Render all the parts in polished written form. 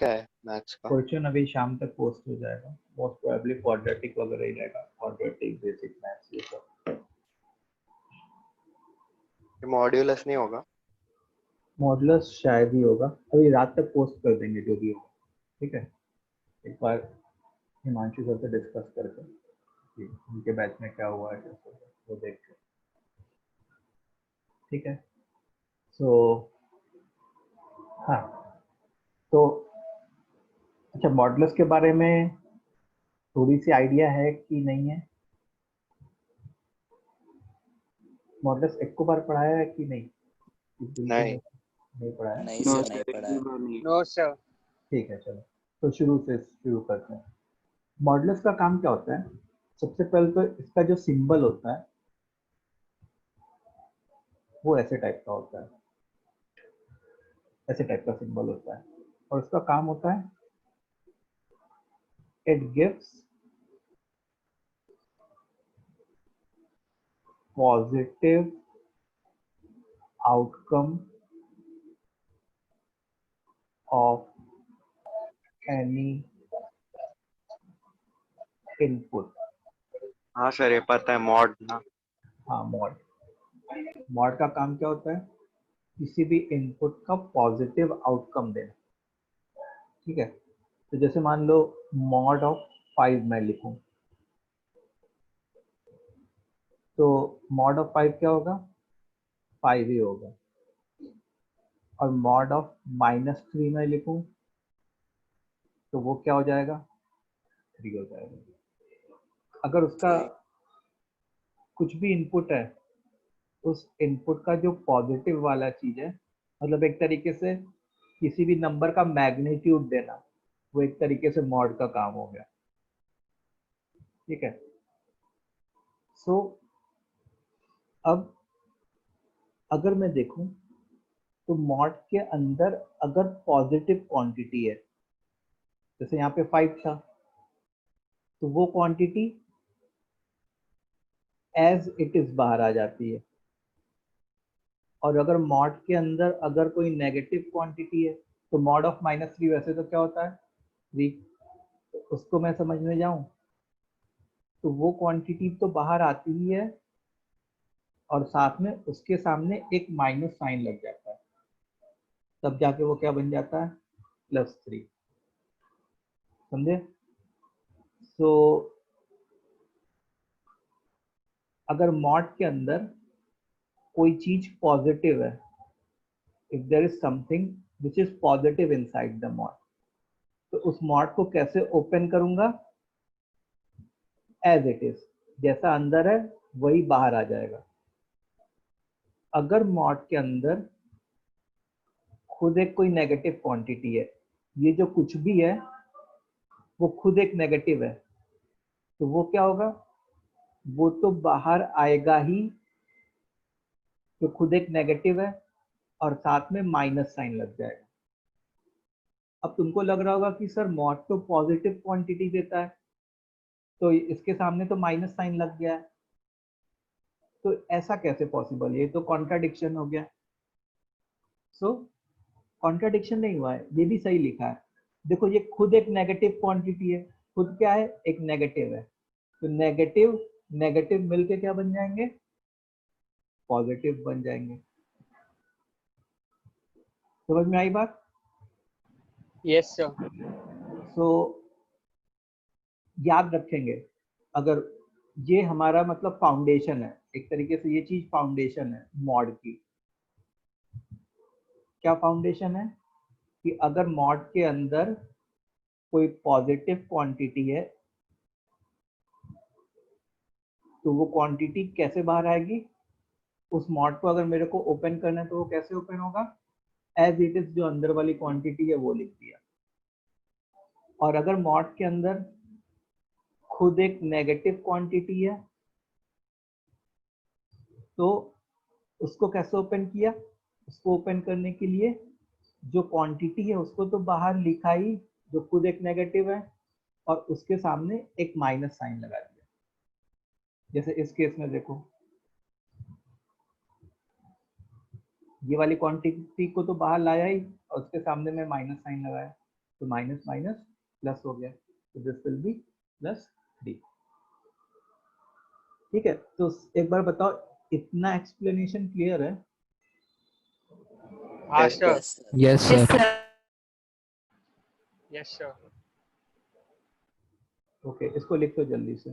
क्या है मैथ्स का? क्वेश्चन अभी शाम तक पोस्ट हो जाएगा, मोस्ट प्रोबेबली क्वाड्रेटिक वगैरह ही रहेगा, क्वाड्रेटिक बेसिक मैथ्स ये सब। मॉड्यूलस नहीं होगा? मॉडुलस शायद ही होगा, अभी रात तक पोस्ट कर देंगे जो भी होगा। ठीक है, एक बार हिमांशु सर से डिस्कस करके कि उनके बैच में क्या हुआ है कैसे हुआ है, वो देख के। ठीक है, सो हाँ, तो अच्छा मॉडुलस के बारे में थोड़ी सी आइडिया है कि नहीं है? मॉडुलस एक को बार पढ़ाया है कि नहीं? बिल्कुल नहीं। नहीं पढ़ाया। नहीं नो सर, नहीं सर, पढ़ा एक है। भी बार नहीं। No sir. ठीक है, चलो तो शुरू करते हैं। मॉडुलस का काम क्या होता है? सबसे पहले तो इसका जो सिंबल होता है वो ऐसे टाइप का होता है, ऐसे टाइप का सिंबल होता है, और उसका काम होता है it gives positive outcome of any input. हाँ सर, ये पता है, मॉड ना। हाँ, मॉड का काम क्या होता है? किसी भी इनपुट का पॉजिटिव आउटकम देना। ठीक है, तो जैसे मान लो मॉड ऑफ 5 मैं लिखूं, तो मॉड ऑफ 5 क्या होगा? 5 ही होगा। और मॉड ऑफ -3 मैं लिखूं तो वो क्या हो जाएगा? 3 हो जाएगा। अगर उसका थ्री। कुछ भी इनपुट है, उस इनपुट का जो पॉजिटिव वाला चीज है, मतलब एक तरीके से किसी भी नंबर का मैग्नीट्यूड देना, वो एक तरीके से मॉड का काम हो गया। ठीक है, सो अब अगर मैं देखूं तो मॉड के अंदर अगर पॉजिटिव क्वांटिटी है, जैसे यहाँ पे 5 था, तो वो क्वांटिटी एज इट इज बाहर आ जाती है। और अगर मॉड के अंदर अगर कोई नेगेटिव क्वांटिटी है, तो मॉड ऑफ -3 वैसे तो क्या होता है? 3। तो उसको मैं समझने जाऊं तो वो क्वांटिटी तो बाहर आती ही है, और साथ में उसके सामने एक माइनस साइन लग जाता है, तब जाके वो क्या बन जाता है? +3। समझे? सो अगर मॉड के अंदर कोई चीज पॉजिटिव है, if there is something which is positive inside the mod, तो उस मॉड को कैसे ओपन करूंगा? एज इट इज, जैसा अंदर है वही बाहर आ जाएगा। अगर मॉड के अंदर खुद एक कोई नेगेटिव क्वांटिटी है, ये जो कुछ भी है वो खुद एक नेगेटिव है, तो वो क्या होगा? वो तो बाहर आएगा ही, तो खुद एक नेगेटिव है और साथ में माइनस साइन लग जाएगा। अब तुमको लग रहा होगा कि सर मॉड तो पॉजिटिव क्वांटिटी देता है, तो इसके सामने तो माइनस साइन लग गया है, तो ऐसा कैसे पॉसिबल? ये तो कॉन्ट्राडिक्शन हो गया। सो कॉन्ट्राडिक्शन नहीं हुआ है, ये भी सही लिखा है। देखो, ये खुद एक नेगेटिव क्वांटिटी है, खुद क्या है? एक नेगेटिव है, तो नेगेटिव नेगेटिव मिलके क्या बन जाएंगे? पॉजिटिव बन जाएंगे। समझ में आई बात? Yes sir. सो याद रखेंगे, अगर ये हमारा मतलब फाउंडेशन है, एक तरीके से ये चीज फाउंडेशन है मॉड की। क्या फाउंडेशन है? कि अगर मॉड के अंदर कोई पॉजिटिव क्वांटिटी है, तो वो क्वांटिटी कैसे बाहर आएगी? उस मॉड को अगर मेरे को ओपन करना है तो वो कैसे ओपन होगा? एज इट इज, जो अंदर वाली क्वांटिटी है वो लिख दिया। और अगर मॉड के अंदर खुद एक नेगेटिव क्वांटिटी है, तो उसको कैसे ओपन किया? उसको ओपन करने के लिए जो क्वांटिटी है उसको तो बाहर लिखा ही, जो खुद एक नेगेटिव है, और उसके सामने एक माइनस साइन लगा दिया। जैसे इस केस में देखो, ये वाली क्वांटिटी को तो बाहर लाया ही और उसके सामने में माइनस साइन लगाया। तो माइनस माइनस प्लस हो गया, तो दिस विल बी +3। ठीक है, तो एक बार बताओ, इतना एक्सप्लेनेशन क्लियर है? हाँ Yes, sir. sir. Yes, Yes, sir. sir. Yes sir. Okay, इसको लिख दो जल्दी से।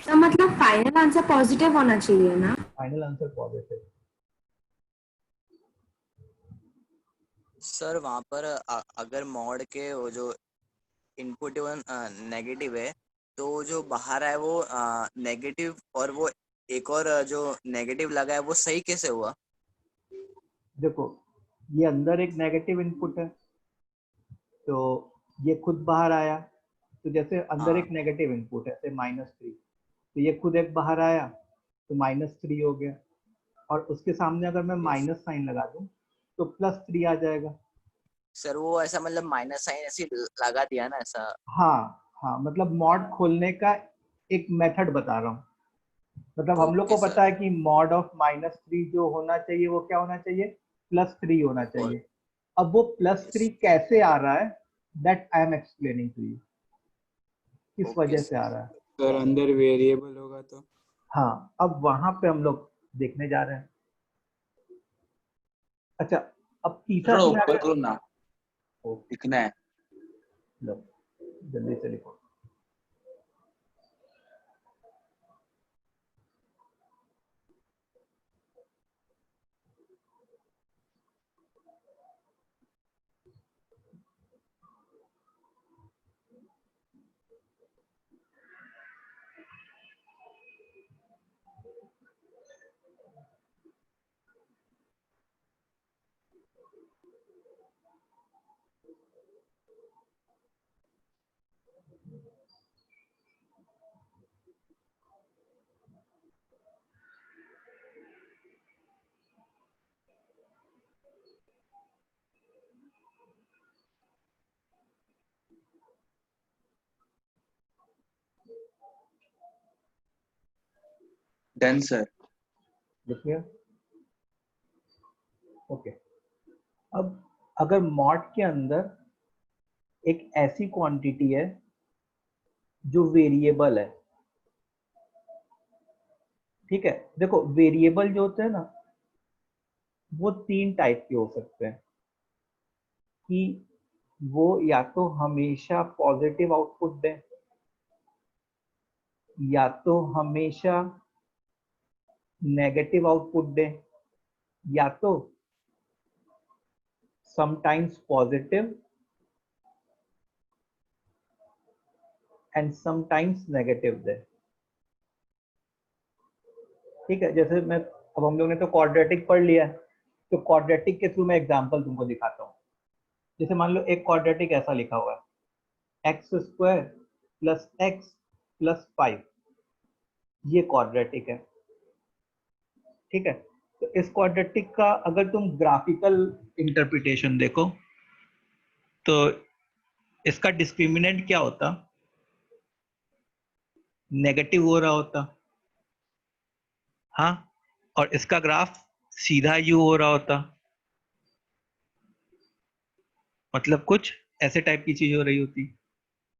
तो मतलब फाइनल आंसर पॉजिटिव होना चाहिए ना? Final answer positive. सर वहाँ पर अगर मॉड के वो जो इनपुट नेगेटिव है, तो जो बाहर है वो नेगेटिव, और वो एक और जो नेगेटिव लगा है वो सही कैसे हुआ? देखो, ये अंदर एक नेगेटिव इनपुट है, तो ये खुद बाहर आया, तो जैसे अंदर हाँ। एक नेगेटिव इनपुट है, जैसे -3, तो ये खुद एक बाहर आया तो -3 हो गया, और उसके सामने अगर मैं माइनस साइन लगा दूं तो +3 आ जाएगा। सर वो ऐसा मतलब माइनस साइन ऐसे लगा दिया ना ऐसा? हाँ हाँ, मतलब मॉड खोलने का एक मेथड बता रहा हूँ। मतलब हम लोग को ओके पता सर। है कि मॉड ऑफ -3 जो होना चाहिए वो क्या होना चाहिए, +3 होना चाहिए। अब वो +3 कैसे आ रहा है, that I am explaining to you, किस ओके वजह से सर। आ रहा है। सर अंदर वेरिएबल होगा तो? हाँ, अब वहां पे हम लोग देखने जा रहे हैं। अच्छा, अब तीसरा थोड़ा तुम्हें ऊपर अगर करो ना, ओ, लिखना है। लो जल्दी से लिखो। Done sir. लिख लिया? ओके, अब अगर मॉड के अंदर एक ऐसी क्वांटिटी है जो वेरिएबल है, ठीक है, देखो वेरिएबल जो होते हैं ना, वो 3 टाइप के हो सकते हैं, कि वो या तो हमेशा पॉजिटिव आउटपुट दें, या तो हमेशा नेगेटिव आउटपुट दें, या तो sometimes positive and sometimes negative दें। ठीक है, जैसे मैं, अब हम लोग ने तो क्वाड्रेटिक पढ़ लिया है, तो क्वाड्रेटिक के थ्रू मैं एग्जांपल तुमको दिखाता हूँ। जैसे मान लो एक क्वाड्रेटिक ऐसा लिखा हुआ है, x² + x + 5, ये क्वाड्रेटिक है। ठीक है, तो इस क्वाड्रेटिक का अगर तुम ग्राफिकल इंटरप्रिटेशन देखो तो इसका डिस्क्रिमिनेंट क्या होता, नेगेटिव हो रहा होता, हाँ, और इसका ग्राफ सीधा यू हो रहा होता, मतलब कुछ ऐसे टाइप की चीज हो रही होती।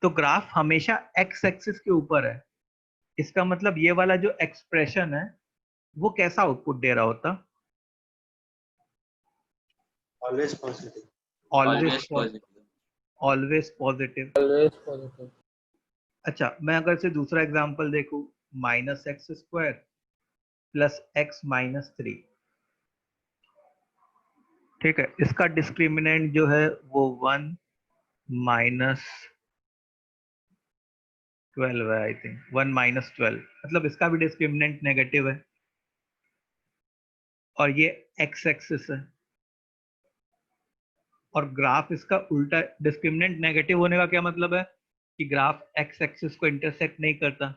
तो ग्राफ हमेशा एक्स एक्सिस के ऊपर है, इसका मतलब ये वाला जो एक्सप्रेशन है वो कैसा आउटपुट दे रहा होता, Always positive. Always positive. Always positive. Always positive. अच्छा, मैं अगर से दूसरा एग्जांपल देखूं, -x² + x - 3, ठीक है, इसका डिस्क्रिमिनेंट जो है वो 1 - 12 है, आई थिंक 1 - 12, मतलब इसका भी डिस्क्रिमिनेंट नेगेटिव है, और ये x एक्सिस है, और ग्राफ इसका उल्टा, डिस्क्रिमिनेंट नेगेटिव होने का क्या मतलब है कि ग्राफ x एक्सिस को इंटरसेक्ट नहीं करता,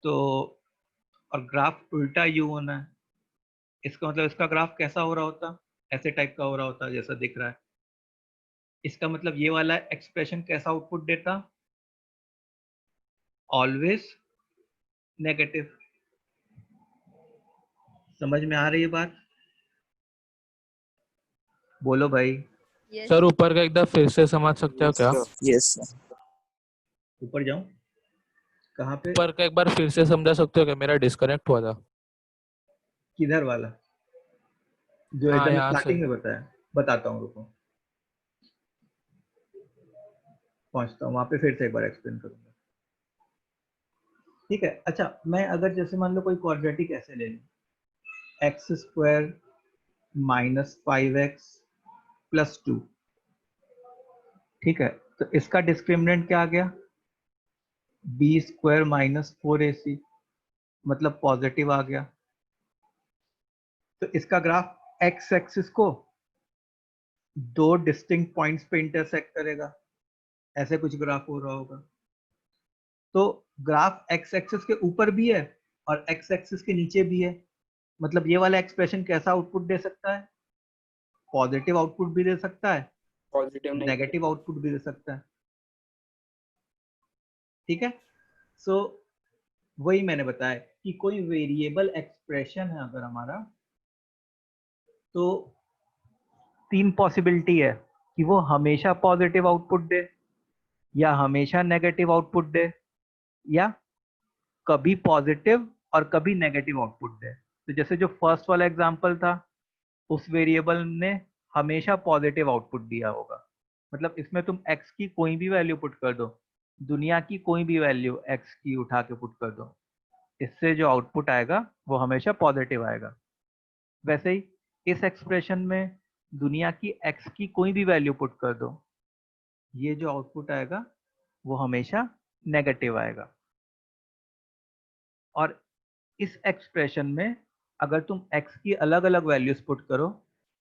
तो और ग्राफ उल्टा u होना है, इसका मतलब इसका ग्राफ कैसा हो रहा होता, ऐसे टाइप का हो रहा होता जैसा दिख रहा है। इसका मतलब ये वाला एक्सप्रेशन कैसा आउटपुट देता, ऑलवेज नेगेटिव। समझ में आ रही है बात? बोलो भाई। सर ऊपर का एकदम फिर से समझ सकते हो क्या? Yes sir. ऊपर जाऊं? कहाँ पे? ऊपर का एक बार फिर से समझा सकते हो क्या? मेरा डिस्कनेक्ट हुआ था। किधर वाला? जो हाँ एकदम यहाँ से। स्टार्टिंग में बताया, बताता हूँ, रुको पहुंचता हूँ वहां पे, फिर से एक बार एक्सप्लेन करूंगा। ठीक है। अच्छा, मैं अगर जैसे मान लो कोई क्वाड्रेटिक ऐसे ले लूं, x square minus 5x plus 2, ठीक है, तो इसका डिस्क्रिमिनेंट क्या आ गया? बी स्क्वायर माइनस 4ac, मतलब पॉजिटिव आ गया। तो इसका ग्राफ एक्स एक्सिस को दो डिस्टिंक्ट पॉइंट्स पे इंटरसेक्ट करेगा, ऐसे कुछ ग्राफ हो रहा होगा। तो ग्राफ एक्स एक्सिस के ऊपर भी है और एक्स एक्सिस के नीचे भी है, मतलब ये वाला एक्सप्रेशन कैसा आउटपुट दे सकता है? पॉजिटिव आउटपुट भी दे सकता है, पॉजिटिव नेगेटिव आउटपुट भी दे सकता है। ठीक है। सो वही मैंने बताया कि कोई वेरिएबल एक्सप्रेशन है अगर हमारा, तो तीन पॉसिबिलिटी है कि वो हमेशा पॉजिटिव आउटपुट दे, या हमेशा नेगेटिव आउटपुट दे, या कभी पॉजिटिव और कभी नेगेटिव आउटपुट दे। तो जैसे जो फर्स्ट वाला एग्जांपल था, उस वेरिएबल ने हमेशा पॉजिटिव आउटपुट दिया होगा, मतलब इसमें तुम x की कोई भी वैल्यू पुट कर दो, दुनिया की कोई भी वैल्यू x की उठा के पुट कर दो, इससे जो आउटपुट आएगा वो हमेशा पॉजिटिव आएगा। वैसे ही इस एक्सप्रेशन में दुनिया की x की कोई भी वैल्यू पुट कर दो, ये जो आउटपुट आएगा वो हमेशा नेगेटिव आएगा। और इस एक्सप्रेशन में अगर तुम x की अलग अलग वैल्यूज पुट करो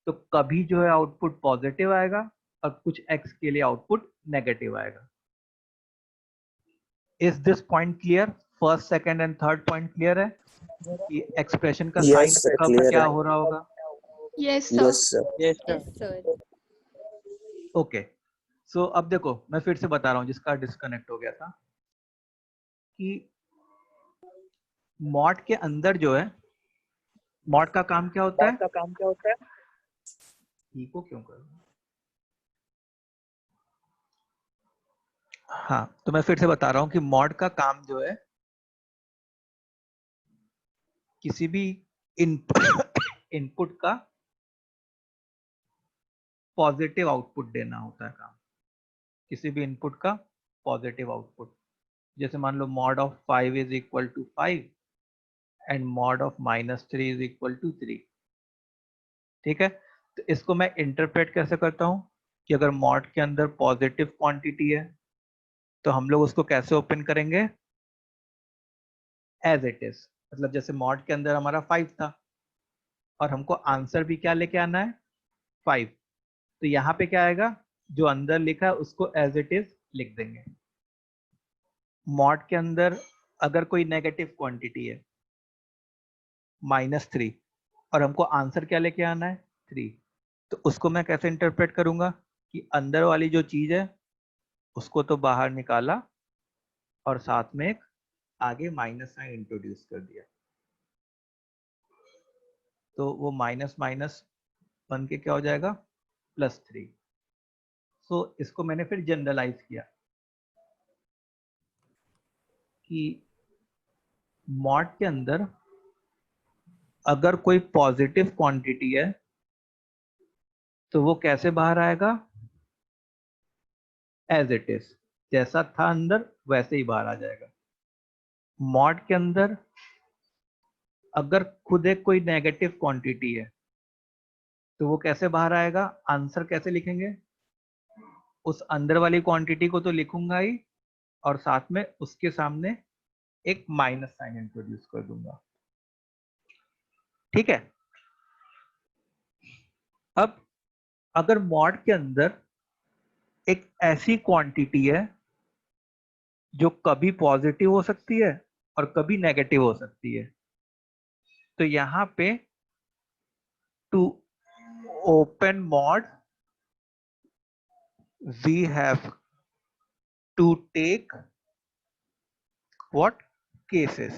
तो कभी जो है आउटपुट पॉजिटिव आएगा और कुछ x के लिए आउटपुट नेगेटिव आएगा। Is this point clear? First, second and third point clear है कि एक्सप्रेशन का साइन यस सर, कब क्लियर क्या है। हो रहा होगा? Yes, yes sir. Yes, sir. Okay. So अब देखो, मैं फिर से बता रहा हूँ जिसका डिस्कनेक्ट हो गया था, कि मॉड के अंदर जो है, मॉड का काम क्या होता है? इको क्यों कर रहा हूं? हाँ, तो मैं फिर से बता रहा हूँ कि मॉड का काम जो है, किसी भी इनपुट का पॉजिटिव आउटपुट देना होता है काम, किसी भी इनपुट का पॉजिटिव आउटपुट। जैसे मान लो mod of 5 is equal to 5 and mod of -3 is equal to 3। ठीक है। तो इसको मैं इंटरप्रेट कैसे करता हूँ कि अगर मॉड के अंदर पॉजिटिव क्वांटिटी है तो हम लोग उसको कैसे ओपन करेंगे? एज इट इज, मतलब जैसे मॉड के अंदर हमारा 5 था और हमको आंसर भी क्या लेके आना है? 5। तो यहाँ पे क्या आएगा? जो अंदर लिखा है उसको एज इट इज लिख देंगे। मॉड के अंदर अगर कोई नेगेटिव क्वांटिटी है -3 और हमको आंसर क्या लेके आना है? 3, तो उसको मैं कैसे इंटरप्रेट करूंगा कि अंदर वाली जो चीज है उसको तो बाहर निकाला और साथ में एक आगे माइनस साइन इंट्रोड्यूस कर दिया, तो वो माइनस माइनस बन के क्या हो जाएगा? +3। सो इसको मैंने फिर जनरलाइज किया कि मॉड के अंदर अगर कोई पॉजिटिव क्वांटिटी है तो वो कैसे बाहर आएगा? एज इट इज, जैसा था अंदर वैसे ही बाहर आ जाएगा। मॉड के अंदर अगर खुद एक कोई नेगेटिव क्वांटिटी है तो वो कैसे बाहर आएगा? आंसर कैसे लिखेंगे? उस अंदर वाली क्वांटिटी को तो लिखूंगा ही, और साथ में उसके सामने एक माइनस साइन इंट्रोड्यूस कर दूंगा। ठीक है। अब अगर मॉड के अंदर एक ऐसी क्वांटिटी है जो कभी पॉजिटिव हो सकती है और कभी नेगेटिव हो सकती है, तो यहां पे to open mod we have to take what cases?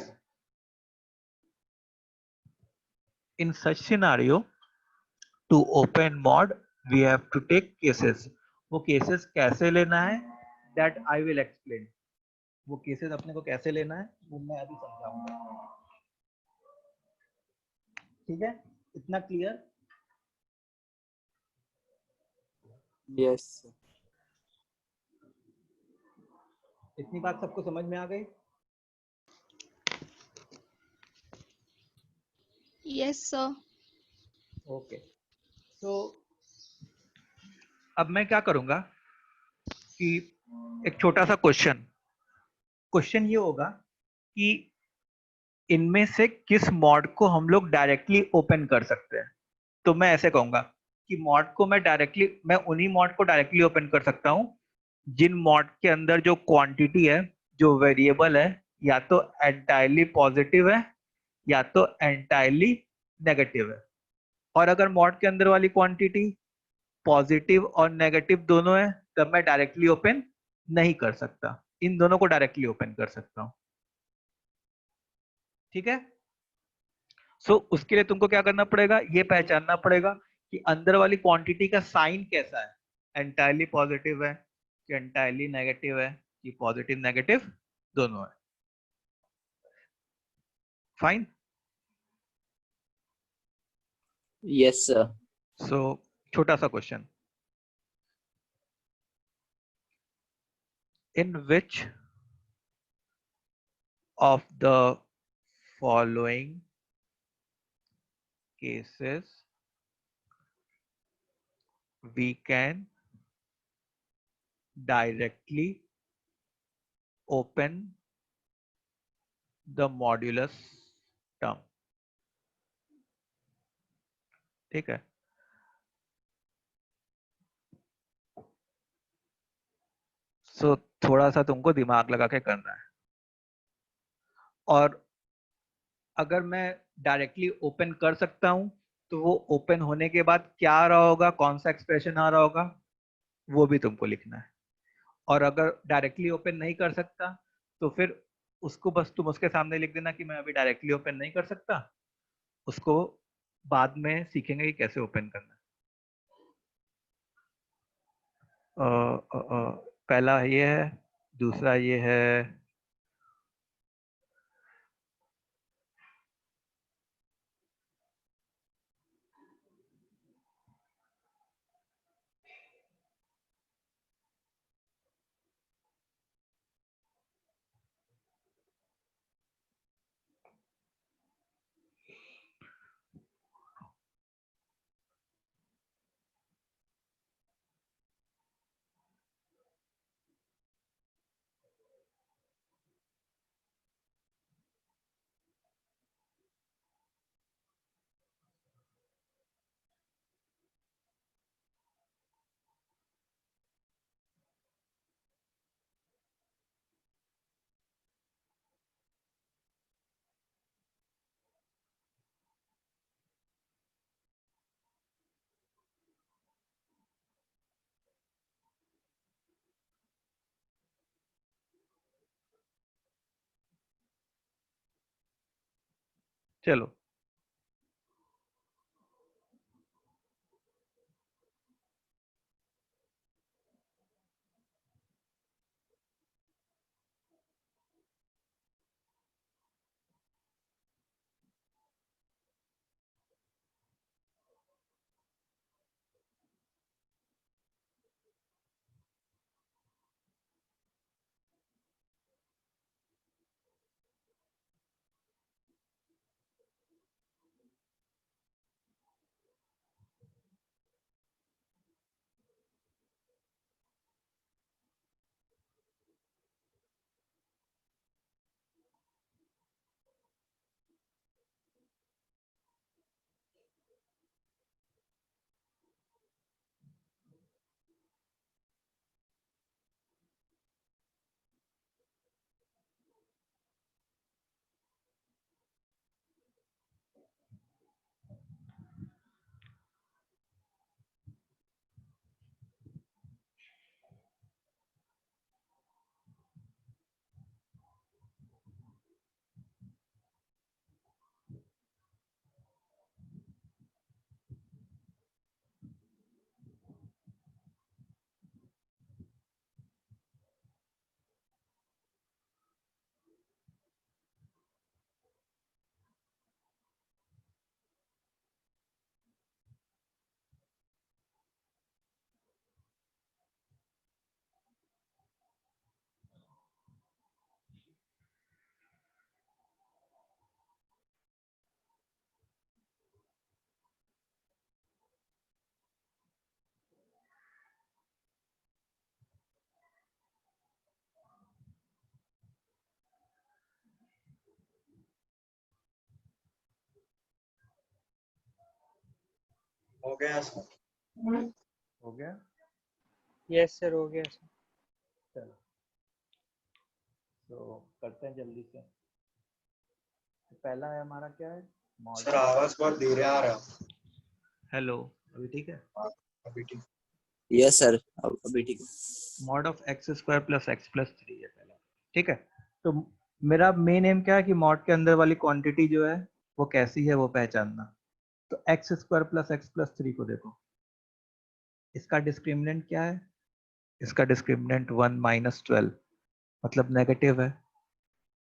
In such scenario, to open mod we have to take cases. वो केसेस कैसे लेना है दैट आई विल एक्सप्लेन। वो केसेस अपने को कैसे लेना है वो मैं अभी समझाऊंगा। ठीक है, इतना क्लियर? Yes sir. इतनी बात सबको समझ में आ गई? Yes, sir. ओके, सो अब मैं क्या करूंगा कि एक छोटा सा क्वेश्चन ये होगा कि इनमें से किस मॉड को हम लोग डायरेक्टली ओपन कर सकते हैं। तो मैं ऐसे कहूंगा कि मॉड को मैं उन्हीं मॉड को डायरेक्टली ओपन कर सकता हूं जिन मॉड के अंदर जो क्वांटिटी है, जो वेरिएबल है, या तो एंटायरली पॉजिटिव है या तो एंटायरली नेगेटिव है। और अगर मॉड के अंदर वाली क्वांटिटी पॉजिटिव और नेगेटिव दोनों है तब मैं डायरेक्टली ओपन नहीं कर सकता। इन दोनों को डायरेक्टली ओपन कर सकता हूं। ठीक है, सो उसके लिए तुमको क्या करना पड़ेगा, ये पहचानना पड़ेगा कि अंदर वाली क्वांटिटी का साइन कैसा है, एंटायरली पॉजिटिव है कि एंटायरली नेगेटिव है कि पॉजिटिव नेगेटिव दोनों है। फाइन। Yes sir. सो छोटा सा question, in which of the following cases we can directly open the modulus term? ठीक है, सो थोड़ा सा तुमको दिमाग लगा के करना है। और अगर मैं डायरेक्टली ओपन कर सकता हूं तो वो ओपन होने के बाद क्या आ रहा होगा, कौन सा एक्सप्रेशन आ रहा होगा, वो भी तुमको लिखना है। और अगर डायरेक्टली ओपन नहीं कर सकता तो फिर उसको बस तुम उसके सामने लिख देना कि मैं अभी डायरेक्टली ओपन नहीं कर सकता, उसको बाद में सीखेंगे कि कैसे ओपन करना है। पहला ये है, दूसरा ये है, चलो हो गया सर। हो गया? Yes sir, हो गया sir. चलो तो करते हैं जल्दी से। तो पहला है हमारा क्या है? सर आवाज बहुत धीरे आ रहा है। हेलो, अभी ठीक है? अभी ठीक। यस सर, अभी ठीक है। Mod of x square plus x plus 3 है पहला, ठीक है? तो मेरा मेन एम क्या है कि मॉड के अंदर वाली क्वांटिटी जो है वो कैसी है वो पहचानना। तो x square plus x plus 3 को देखो, इसका डिस्क्रिमिनेंट क्या है? इसका डिस्क्रिमिनेंट 1 माइनस 12 मतलब नेगेटिव है।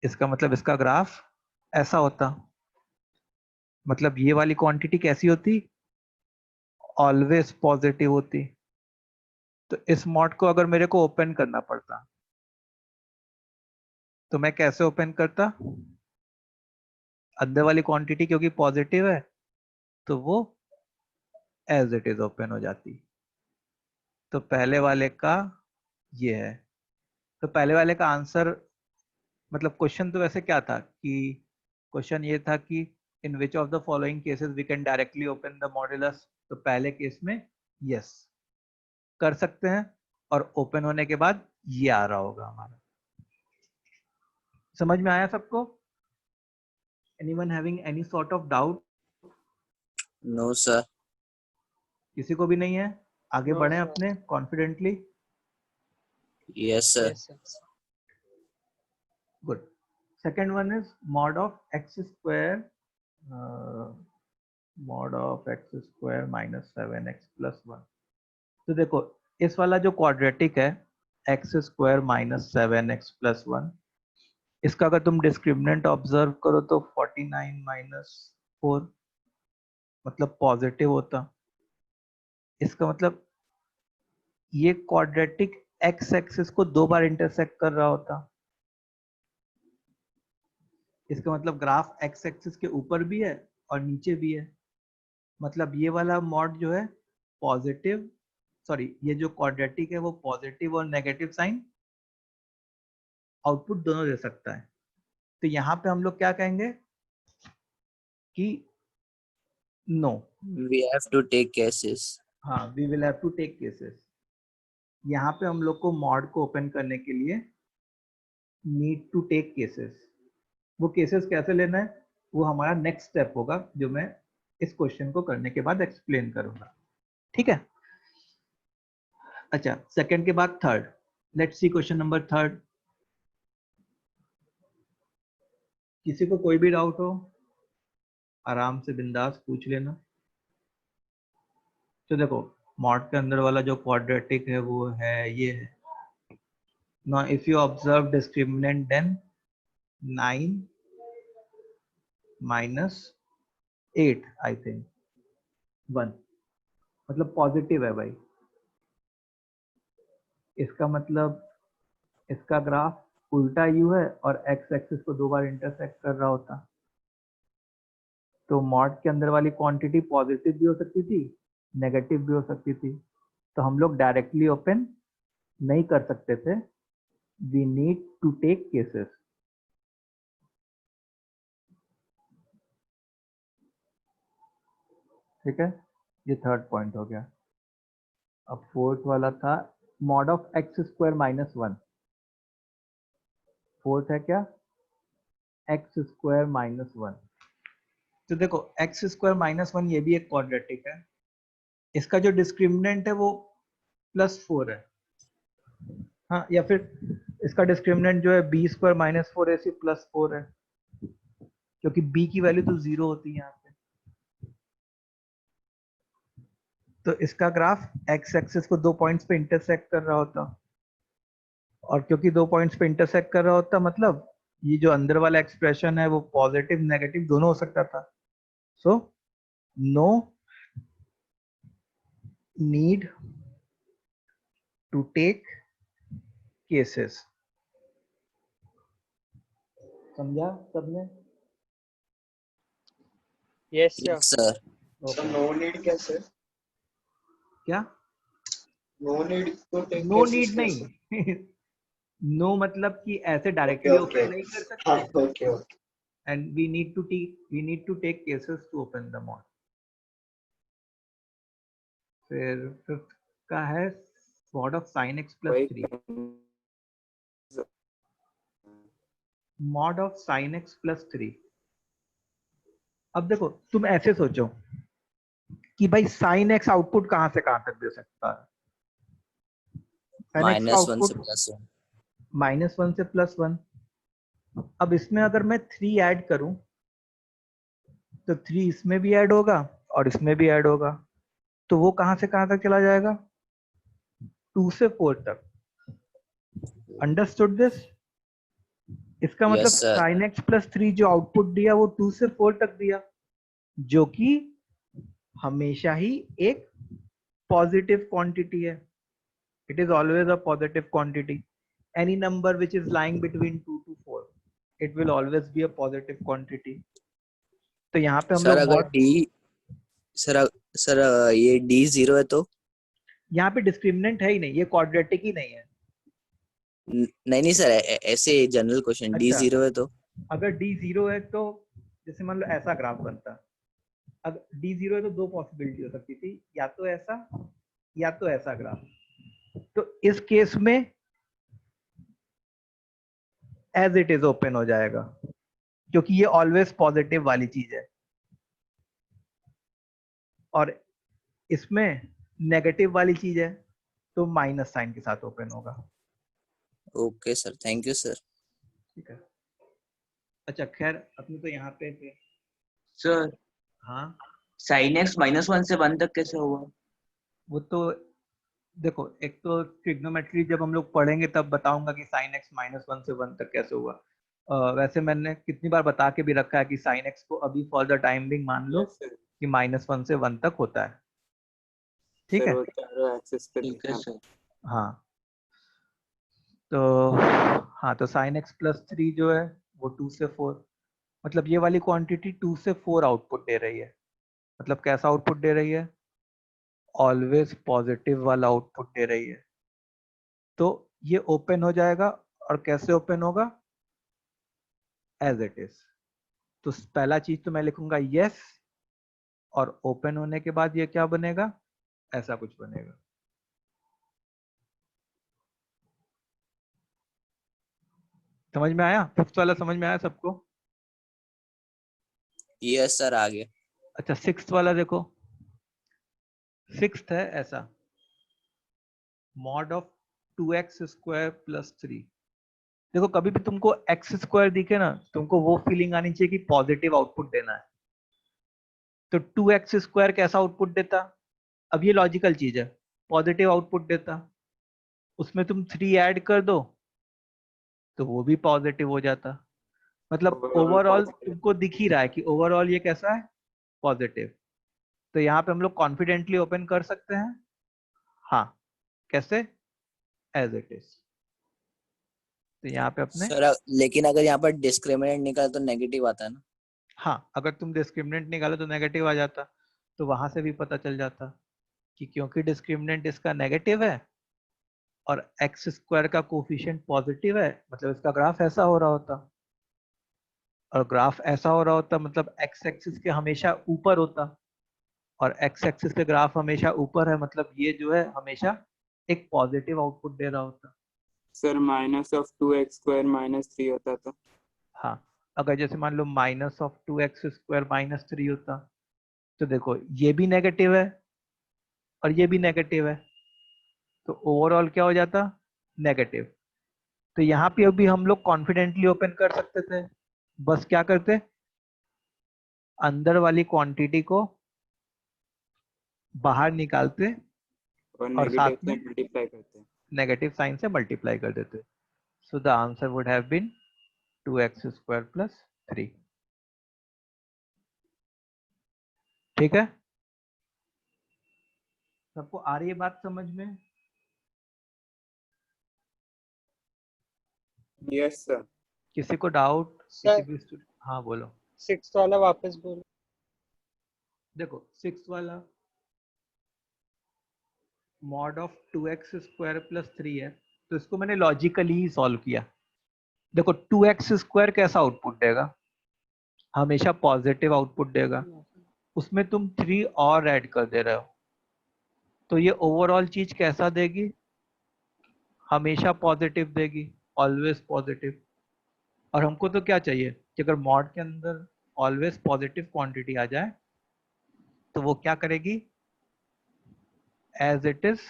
इसका मतलब इसका ग्राफ ऐसा होता, मतलब ये वाली क्वांटिटी कैसी होती? ऑलवेज पॉजिटिव होती। तो इस मॉड को अगर मेरे को ओपन करना पड़ता तो मैं कैसे ओपन करता? अंदर वाली क्वांटिटी क्योंकि पॉजिटिव है तो वो एज इट इज ओपन हो जाती। तो पहले वाले का ये है। तो पहले वाले का आंसर, मतलब क्वेश्चन तो वैसे क्या था कि क्वेश्चन ये था कि in which of the following cases we can directly open the modulus. तो पहले केस में यस कर सकते हैं और ओपन होने के बाद ये आ रहा होगा हमारा। समझ में आया सबको? Anyone having any sort of doubt? No sir. किसी को भी नहीं है? आगे No, बढ़े sir. अपने confidently. Yes sir. Yes sir. Good. Second one is mod of x square minus 7x plus 1। तो देखो इस वाला जो क्वाड्रेटिक है x square minus 7x plus 1, इसका अगर तुम डिस्क्रिमिनेंट ऑब्जर्व करो तो 49 माइनस 4 मतलब पॉजिटिव होता। इसका मतलब ये क्वाड्रेटिक एक्स एक्सिस को 2 बार इंटरसेक्ट कर रहा होता। इसका मतलब ग्राफ एक्स एक्सिस के ऊपर भी है और नीचे भी है। मतलब ये वाला मॉड जो है पॉजिटिव, सॉरी ये जो क्वाड्रेटिक है वो पॉजिटिव और नेगेटिव साइन आउटपुट दोनों दे सकता है। तो यहाँ पे हम लोग क्या कहेंगे कि no, we have to take cases. हाँ we will have to take cases. यहाँ पे हम लोग को मॉड को ओपन करने के लिए नीड टू टेक केसेस। वो केसेस कैसे लेना है वो हमारा नेक्स्ट स्टेप होगा जो मैं इस क्वेश्चन को करने के बाद एक्सप्लेन करूंगा, ठीक है? अच्छा, सेकंड के बाद third. Let's see question number third. किसी को कोई भी डाउट हो आराम से बिंदास पूछ लेना। तो देखो मॉड के अंदर वाला जो क्वाड्रेटिक है वो है ये है। Now if you observe discriminant then 9 minus 8 I think 1 मतलब पॉजिटिव है भाई। इसका मतलब इसका ग्राफ उल्टा यू है और एक्स एक्सिस को 2 बार इंटरसेक्ट कर रहा होता। तो मॉड के अंदर वाली क्वांटिटी पॉजिटिव भी हो सकती थी, नेगेटिव भी हो सकती थी। तो हम लोग डायरेक्टली ओपन नहीं कर सकते थे, we need to take cases. ठीक है, ये थर्ड पॉइंट हो गया। अब फोर्थ वाला था mod of x square minus 1। Fourth है क्या? X square minus 1। तो देखो एक्स स्क्वायर माइनस 1 ये भी एक क्वाड्रेटिक है। इसका जो डिस्क्रिमिनेंट है वो +4 है, हाँ, या फिर इसका डिस्क्रिमिनेंट जो है बी स्क्वायर माइनस 4 ऐसी +4 है क्योंकि बी की वैल्यू तो 0 होती है यहाँ पे। तो इसका ग्राफ एक्स एक्सिस को 2 पॉइंट्स पे इंटरसेक्ट कर रहा होता, और क्योंकि 2 पॉइंट्स पे इंटरसेक्ट कर रहा होता मतलब ये जो अंदर वाला एक्सप्रेशन है वो पॉजिटिव नेगेटिव दोनों हो सकता था। So no need to take cases. समझा सबने? Yes sir. Yes sir. Sir no need कैसे? क्या? No need to take no cases need कैसे? नहीं नो मतलब कि ऐसे ओके डायरेक्टली ओके ओपन नहीं कर हाँ सकते, okay okay. and we need to take cases to open the mod. फिर फिफ्थ का है mod of sine x plus वही 3, mod of sine x plus 3। अब देखो तुम ऐसे सोचो कि भाई साइन एक्स आउटपुट कहां से कहां तक दे सकता है। साइन एक्स का -1 से आउटपुट +1। -1 से +1। अब इसमें अगर मैं 3 ऐड करूं तो 3 इसमें भी ऐड होगा और इसमें भी ऐड होगा, तो वो कहां से कहां तक चला जाएगा, 2 से 4 तक। Understood this? इसका मतलब yes sir. sin x plus 3 जो आउटपुट दिया वो 2 से 4 तक दिया, जो कि हमेशा ही एक पॉजिटिव क्वांटिटी है। It is always a positive quantity. Any number which is lying between 2 to 4 it will always be a positive quantity. तो यहाँ पे हम सर लोग अगर मॉड, सर ये D 0 है तो? यहाँ पे डिस्क्रिमिनेंट है ही नहीं, ये क्वाड्रेटिक ही नहीं है। नहीं सर, ऐसे जनरल क्वेश्चन, D अच्छा, 0 है तो? अगर d 0 है तो जैसे मान लो ऐसा ग्राफ बनता, अगर d 0 है तो 2 पॉसिबिलिटी हो सकती थी, या तो ऐसा या तो ऐसा ग्राफ। तो इस केस में एज इट इज ओपन हो जाएगा, क्योंकि ये ऑलवेज पॉजिटिव वाली चीज है, और इसमें नेगेटिव वाली चीज है तो माइनस साइन के साथ ओपन होगा। Okay sir, thank you sir. ठीक है। अच्छा खैर अपने तो यहाँ पे थे। सर हाँ sin x -1 से 1 तक कैसे होगा? वो तो देखो, एक तो ट्रिग्नोमेट्री जब हम लोग पढ़ेंगे तब बताऊंगा कि साइन एक्स -1 से 1 तक कैसे हुआ। वैसे मैंने कितनी बार बता के भी रखा है कि साइन एक्स को अभी फॉर द टाइम बिंग मान लो कि -1 से 1 तक होता है। ठीक सर है। वो चारों एक्सेस पे ठीक है सर। हाँ तो हाँ तो साइन एक्स प्लस 3 जो है वो 2 से 4, मतलब ये वाली क्वांटिटी 2 से 4 आउटपुट दे रही है। मतलब कैसा आउटपुट दे रही है, ऑलवेज पॉजिटिव वाला आउटपुट दे रही है। तो ये ओपन हो जाएगा, और कैसे ओपन होगा, एज इट इज। तो पहला चीज तो मैं लिखूंगा यस, और ओपन होने के बाद ये क्या बनेगा, ऐसा कुछ बनेगा। समझ में आया? फिफ्थ वाला समझ में आया सबको? यस सर, आ गया। अच्छा सिक्स्थ वाला देखो, सिक्स्थ है ऐसा, मॉड ऑफ 2x² प्लस 3। देखो कभी भी तुमको x² दिखे ना, तुमको वो फीलिंग आनी चाहिए कि पॉजिटिव आउटपुट देना है। तो 2x² कैसा आउटपुट देता, अब ये लॉजिकल चीज है, पॉजिटिव आउटपुट देता। उसमें तुम 3 ऐड कर दो तो वो भी पॉजिटिव हो जाता। मतलब Overall ओवरऑल positive। तुमको दिख ही रहा है कि ओवरऑल ये कैसा है, पॉजिटिव। तो यहाँ पे हम लोग कॉन्फिडेंटली ओपन कर सकते हैं। हाँ कैसे, एज इट इज। तो यहाँ पे अपने, सर लेकिन अगर यहाँ पर डिस्क्रिमिनेंट निकाले तो नेगेटिव आता है ना? हाँ अगर तुम डिस्क्रिमिनेंट निकालो तो नेगेटिव आ जाता, तो वहां से भी पता चल जाता कि क्योंकि डिस्क्रिमिनेंट इसका नेगेटिव है और x² का कोफिशिएंट पॉजिटिव है, मतलब इसका ग्राफ ऐसा हो रहा होता। और ग्राफ ऐसा हो रहा होता मतलब x एक्सिस के हमेशा ऊपर होता, और x एक्सिस पे ग्राफ हमेशा ऊपर है, मतलब ये जो है हमेशा एक पॉजिटिव आउटपुट दे रहा होता। सर -2x² -3 होता तो? हाँ अगर जैसे मान लो -2x² -3 होता, तो देखो ये भी नेगेटिव है और ये भी नेगेटिव है, तो ओवरऑल क्या हो जाता, नेगेटिव। तो यहाँ पे अभी हम लोग कॉन्फिडेंटली ओपन कर सकते थे, बस क्या करते, अंदर वाली क्वांटिटी को बाहर निकालते और और नेगेटिव साथ से में मल्टीप्लाई करते हैं। नेगेटिव साइन से मल्टीप्लाई कर देते। So the answer would have been 2x² plus 3। ठीक है, सबको आ रही है बात समझ में? Yes sir. किसी को डाउट, किसी सर भी स्टूडेंट? हाँ बोलो। 6 वाला वापस बोलो। देखो 6 वाला मॉड ऑफ 2x² प्लस 3 है, तो इसको मैंने लॉजिकली ही सॉल्व किया। देखो 2x² कैसा आउटपुट देगा, हमेशा पॉजिटिव आउटपुट देगा। उसमें तुम 3 और ऐड कर दे रहे हो, तो ये ओवरऑल चीज कैसा देगी? हमेशा पॉजिटिव देगी, ऑलवेज पॉजिटिव। और हमको तो क्या चाहिए कि अगर मॉड के अंदर ऑलवेज पॉजिटिव क्वांटिटी आ जाए तो वो क्या करेगी? एज इट इज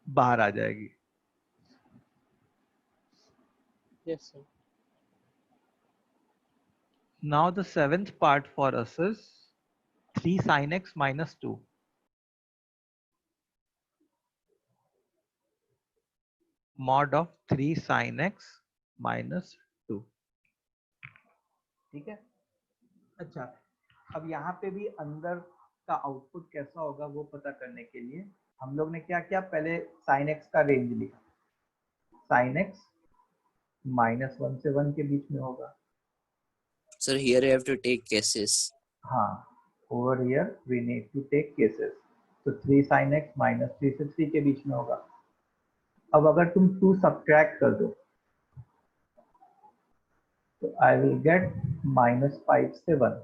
बाहर आ जाएगी। Yes, sir. Now the seventh part for us is 3 sin x minus 2. Mod of 3 sin x minus 2. ठीक है? अच्छा, अब यहाँ पे भी अंदर का आउटपुट कैसा होगा वो पता करने के लिए हम लोग ने क्या किया, पहले sin x का रेंज लिया। sin x -1 से 1 के बीच में होगा। Sir, here you have to take cases. हाँ, over here we need to take cases. तो 3 sin x minus 3 से 3 के बीच में होगा। अब अगर तुम 2 सब्ट्रैक्ट कर दो तो आई विल गेट -5 से 1।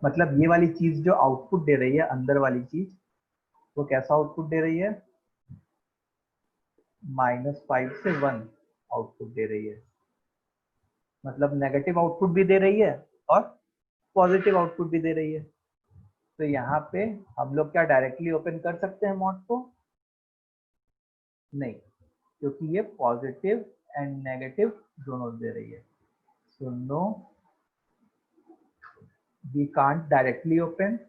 मतलब ये वाली चीज जो आउटपुट दे रही है, अंदर वाली चीज, वो कैसा आउटपुट दे रही है? -5 से 1 आउटपुट दे रही है। मतलब नेगेटिव आउटपुट भी दे रही है और पॉजिटिव आउटपुट भी दे रही है। तो यहाँ पे हम लोग क्या डायरेक्टली ओपन कर सकते हैं मॉड को? नहीं, क्योंकि ये पॉजिटिव एंड नेगेटिव दोनों दे रही है। So no, we can't directly open.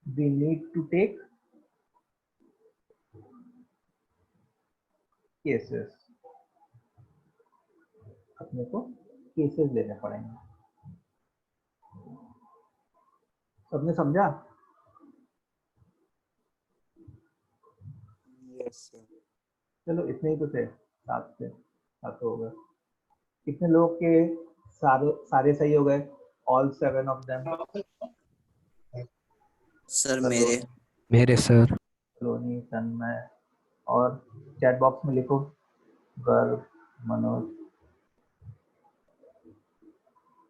We need to take cases. अपने को केसेस लेने पड़ेंगे। सबने समझा? Yes, sir. चलो इतने ही तो थे, 7 हो गए। कितने लोग के सारे सही हो गए? All 7 of them. Sir, मेरे मेरे सर। सलोनी, तन्मय, और चैट बॉक्स में लिखो गर्व, मनोज,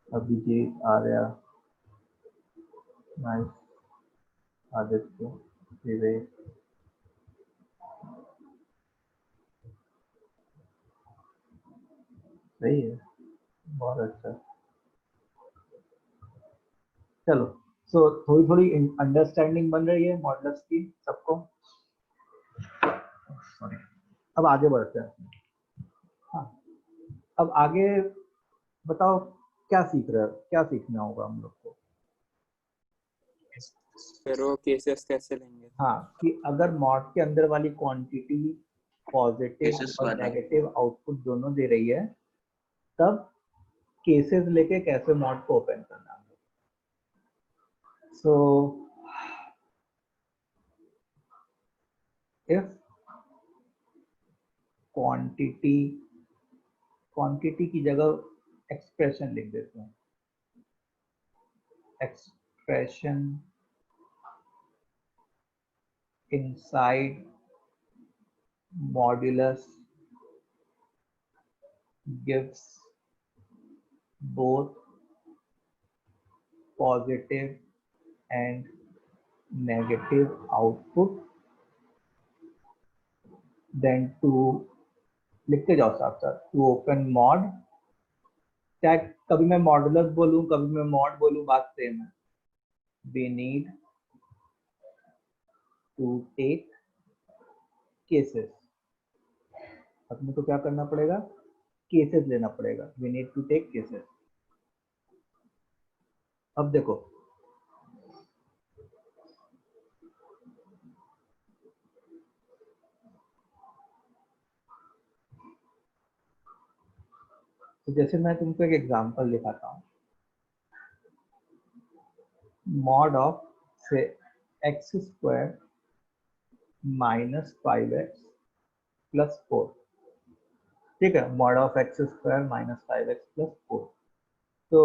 अभिजीत, आर्या, नाइस, आदित्य, विवेक। सही है, बहुत अच्छा। चलो, सो थोड़ी थोड़ी अंडरस्टैंडिंग बन रही है मॉडल्स की सबको। सॉरी, अब आगे बढ़ते हैं। हाँ, अब आगे बताओ क्या सीख रहे हो, क्या सीखना होगा हम लोग को? फिर वो केसेस कैसे लेंगे? हाँ, कि अगर मॉड के अंदर वाली क्वांटिटी पॉजिटिव Cases और वाला। नेगेटिव आउटपुट दोनों दे रही है, तब केसेस लेके कैसे मॉड को ओपन करना है। सो इफ क्वांटिटी की जगह एक्सप्रेशन लिख देते हैं। Expression inside modulus gives both positive and negative output, then to लिखते जाओ साथ साथ, to open mod, चाहे कभी मैं मॉडुलस बोलूं कभी मैं मॉड बोलूं, बात सेम है। we need to take cases। अपने को क्या करना पड़ेगा? केसेस लेना पड़ेगा। we need to take cases। अब देखो, तो जैसे मैं तुमको एक एग्जांपल दिखाता हूँ। मॉड ऑफ से x² - 5x + 4, ठीक है? Mod of x² - 5x + 4। तो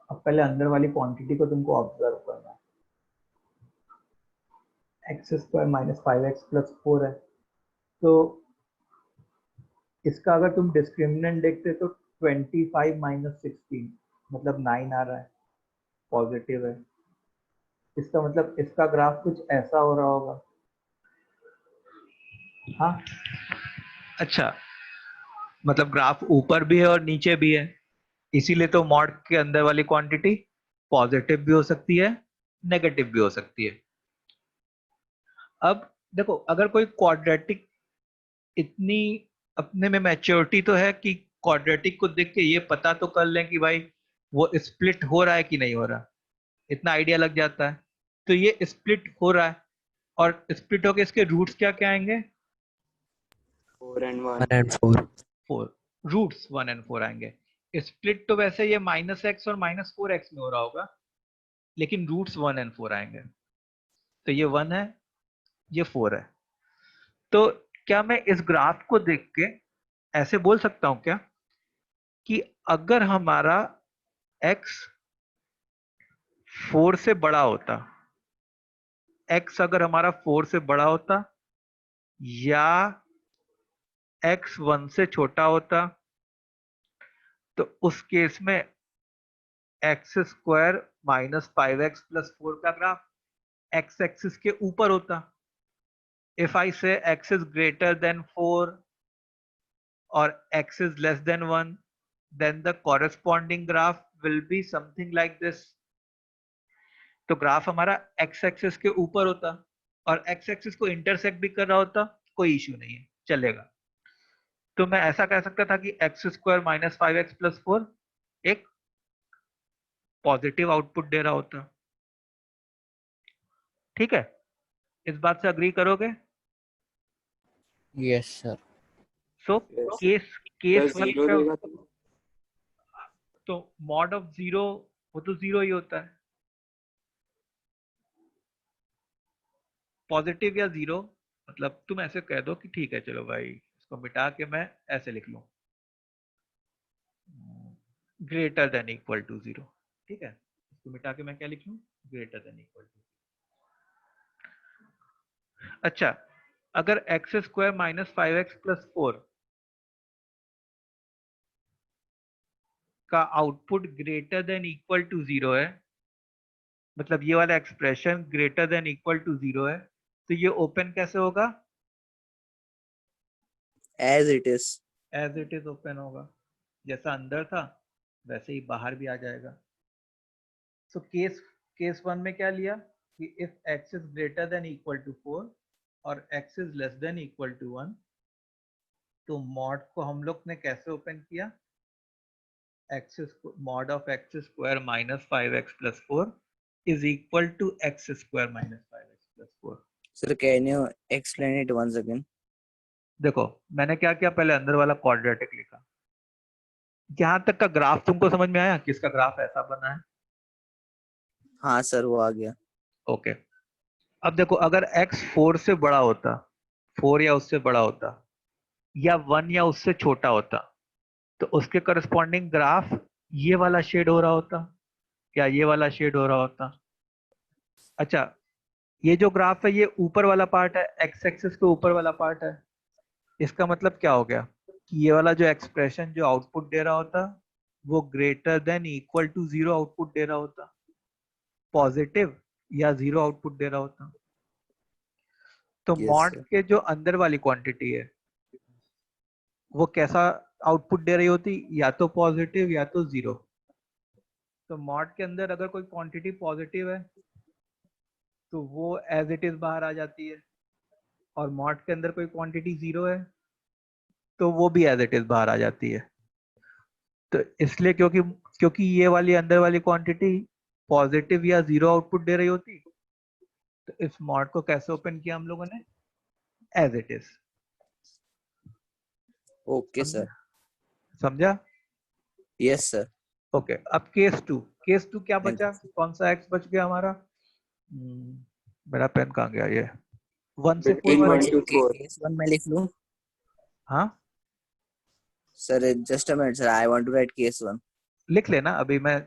अब पहले अंदर वाली क्वांटिटी को तुमको ऑब्जर्व करना है। x² - 5x + 4 है, तो इसका अगर तुम डिस्क्रिमिनेंट देखते तो 25 - 16, मतलब 9 आ रहा है, पॉजिटिव है। इसका मतलब इसका ग्राफ कुछ ऐसा हो रहा होगा। हाँ, अच्छा, मतलब ग्राफ ऊपर भी है और नीचे भी है, इसीलिए तो मॉड के अंदर वाली क्वांटिटी पॉजिटिव भी हो सकती है, नेगेटिव भी हो सकती है। अब देखो, अगर कोई क्वाड्रेटिक इतनी अपने में मैच्योरिटी तो है कि क्वाड्रेटिक को देख के ये पता तो कर लें कि भाई वो स्प्लिट हो रहा है कि नहीं हो रहा, इतना आइडिया लग जाता है। तो ये स्प्लिट हो रहा है, और स्प्लिट होके इसके रूट्स क्या क्या आएंगे? 4 and 1. 1 and 4. 4 रूट्स 1 and 4 आएंगे। स्प्लिट तो वैसे ये -x और -4x में हो रहा होगा, लेकिन रूट्स 1 and 4 आएंगे। तो ये 1 है, ये 4 है। तो क्या मैं इस ग्राफ को देख के ऐसे बोल सकता हूं क्या कि अगर हमारा x 4 से बड़ा होता, x अगर हमारा 4 से बड़ा होता, या x 1 से छोटा होता, तो उस केस में x स्क्वायर -5x + 4 का ग्राफ x एक्सिस के ऊपर होता। If I say x is greater than 4 or x is less than 1, then the corresponding graph will be something like this. तो ग्राफ हमारा x एक्सिस के ऊपर होता और x एक्सिस को इंटरसेक्ट भी कर रहा होता, कोई इश्यू नहीं है, चलेगा। तो मैं ऐसा कह सकता था कि x स्क्वायर -5x + 4 एक पॉजिटिव आउटपुट दे रहा होता। ठीक है, इस बात से अग्री करोगे? Yes, sir. सो Yes. केस Plus 0 देगा तो मॉड ऑफ 0 वो तो 0 ही होता है, पॉजिटिव या 0। मतलब तुम ऐसे कह दो कि ठीक है चलो भाई, इसको मिटा के मैं ऐसे लिख लूं, ग्रेटर देन इक्वल टू 0। ठीक है, इसको मिटा के मैं क्या लिख लूं? Greater than equal to. अच्छा, अगर x स्क्वायर -5x + 4 का output greater than equal to 0 है, मतलब ये वाला expression greater than equal to 0 है, तो ये ओपन कैसे होगा? As it is. As it is open होगा, जैसा अंदर था वैसे ही बाहर भी आ जाएगा। सो केस 1 में क्या लिया कि if x is greater than equal to 4 और x is less than equal to 1, तो मॉड को हम लोग ने कैसे ओपन किया? Mod of x square -5x + 4 is equal to x square -5x + 4। Sir can you explain it once again? देखो मैंने क्या किया, पहले अंदर वाला क्वाड्रेटिक लिखा। यहाँ तक का ग्राफ तुमको समझ में आया? किसका ग्राफ ऐसा बना है? हाँ सर, वो आ गया। ओके, अब देखो, अगर x 4 से बड़ा होता, 4 या उससे बड़ा होता, या 1 या उससे छोटा होता, तो उसके करस्पॉन्डिंग ग्राफ ये वाला शेड हो रहा होता, क्या ये वाला शेड हो रहा होता? अच्छा, ये जो ग्राफ है ये ऊपर वाला पार्ट है, x एक्सिस के ऊपर वाला पार्ट है। इसका मतलब क्या हो गया कि ये वाला जो एक्सप्रेशन जो आउटपुट दे रहा होता, वो greater than equal to 0 output दे रहा होता, पॉजिटिव या 0 आउटपुट दे रहा होता। तो Yes, मॉड sir. के जो अंदर वाली क्वांटिटी है वो कैसा आउटपुट दे रही होती? या तो पॉजिटिव या तो 0। तो मॉड के अंदर अगर कोई क्वांटिटी पॉजिटिव है तो वो एज इट इज बाहर आ जाती है, और मॉड के अंदर कोई क्वांटिटी 0 है तो वो भी एज इट इज बाहर आ जाती है। तो इसलिए क्योंकि क्योंकि ये वाली अंदर वाली क्वांटिटी पॉजिटिव या 0 आउटपुट दे रही होती, तो इस मॉड को कैसे ओपन किया हम लोगों ने? As it is. Okay sir. समझा? Yes sir. ओके, अब केस 2। केस 2 क्या Thank बचा? कौन सा x बच गया हमारा? मेरा पेन कहाँ गया? ये 1 से 4 Between वाला। 1 to 4. केस 1 में लिख लूं? हाँ, sir just a minute sir, I want to write case 1। लिख लेना, अभी मैं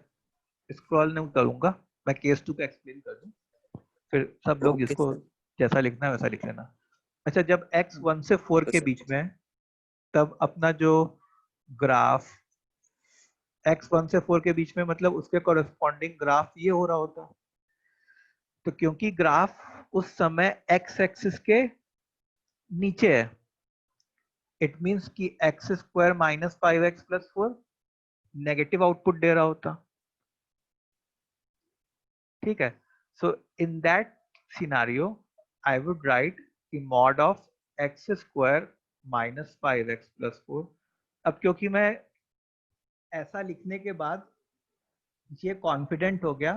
स्क्रॉल नहीं करूंगा, मैं केस 2 का एक्सप्लेन कर दूं, फिर सब लोग ओके इसको सर। जैसा लिखना है वैसा लिख लेना। अच्छा, जब x 1 से 4 ओके के सर। बीच में है, तब अपना जो ग्राफ x1 से 4 के बीच में, मतलब उसके कॉरेस्पॉन्डिंग ग्राफ ये हो रहा होता। तो क्योंकि ग्राफ उस समय x एक्सिस के नीचे है, इट मींस कि x square minus 5x plus 4 negative output दे रहा होता। ठीक है, so in that scenario I would write कि mod of x square minus 5x plus 4। अब क्योंकि मैं ऐसा लिखने के बाद ये कॉन्फिडेंट हो गया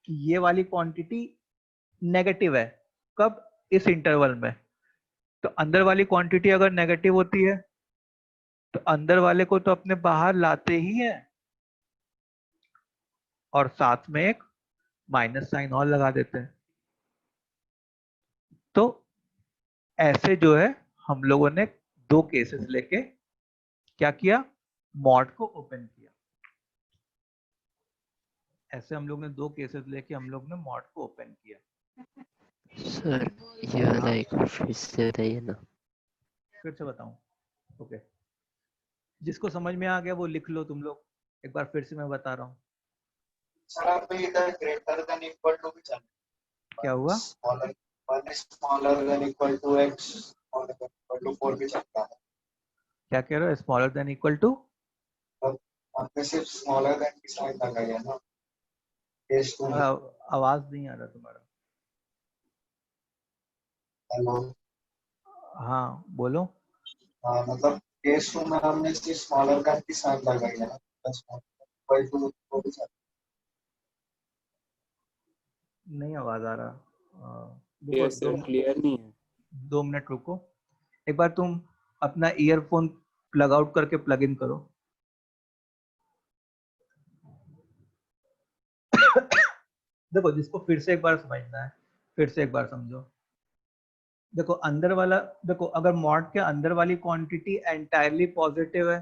कि ये वाली क्वांटिटी नेगेटिव है, कब? इस इंटरवल में। तो अंदर वाली क्वांटिटी अगर नेगेटिव होती है तो अंदर वाले को तो अपने बाहर लाते ही है, और साथ में एक माइनस साइन और लगा देते हैं। तो ऐसे जो है हम लोगों ने दो केसेस लेके क्या किया, मॉड को ओपन किया। ऐसे हम लोग ने दो केसेस लेके हम लोग ने मॉड को ओपन किया। सर ये वाला एक बार फिर से बताइए ना। फिर से बताऊं? ओके, जिसको समझ में आ गया वो लिख लो तुम लोग, एक बार फिर से मैं बता रहा हूँ। सर आप इधर ग्रेटर देन इक्वल टू भी चलता क्या हुआ? Smaller 1 smaller than equal to x smaller than equal to 4 भी चलता है। क्या कह रहे हो? Smaller than equal to? आपने सिर्फ स्मॉलर देन की साइन लगाई है ना केस 2 में। आवाज नहीं आ रहा तुम्हारा। हेलो, हाँ बोलो। हाँ मतलब केस 2 में हमने सिर्फ स्मॉलर देन की साइन लगाई है ना, इक्वल टू 4 भी चलता नहीं आवाज आ रहा। क्लियर रुको, सर, क्लियर नहीं है। 2 मिनट रुको, एक बार तुम अपना ईयरफोन प्लग आउट करके प्लग इन करो। देखो, जिसको फिर से एक बार समझना है फिर से एक बार समझो। देखो अंदर वाला, देखो अगर मॉड के अंदर वाली क्वांटिटी एंटायरली पॉजिटिव है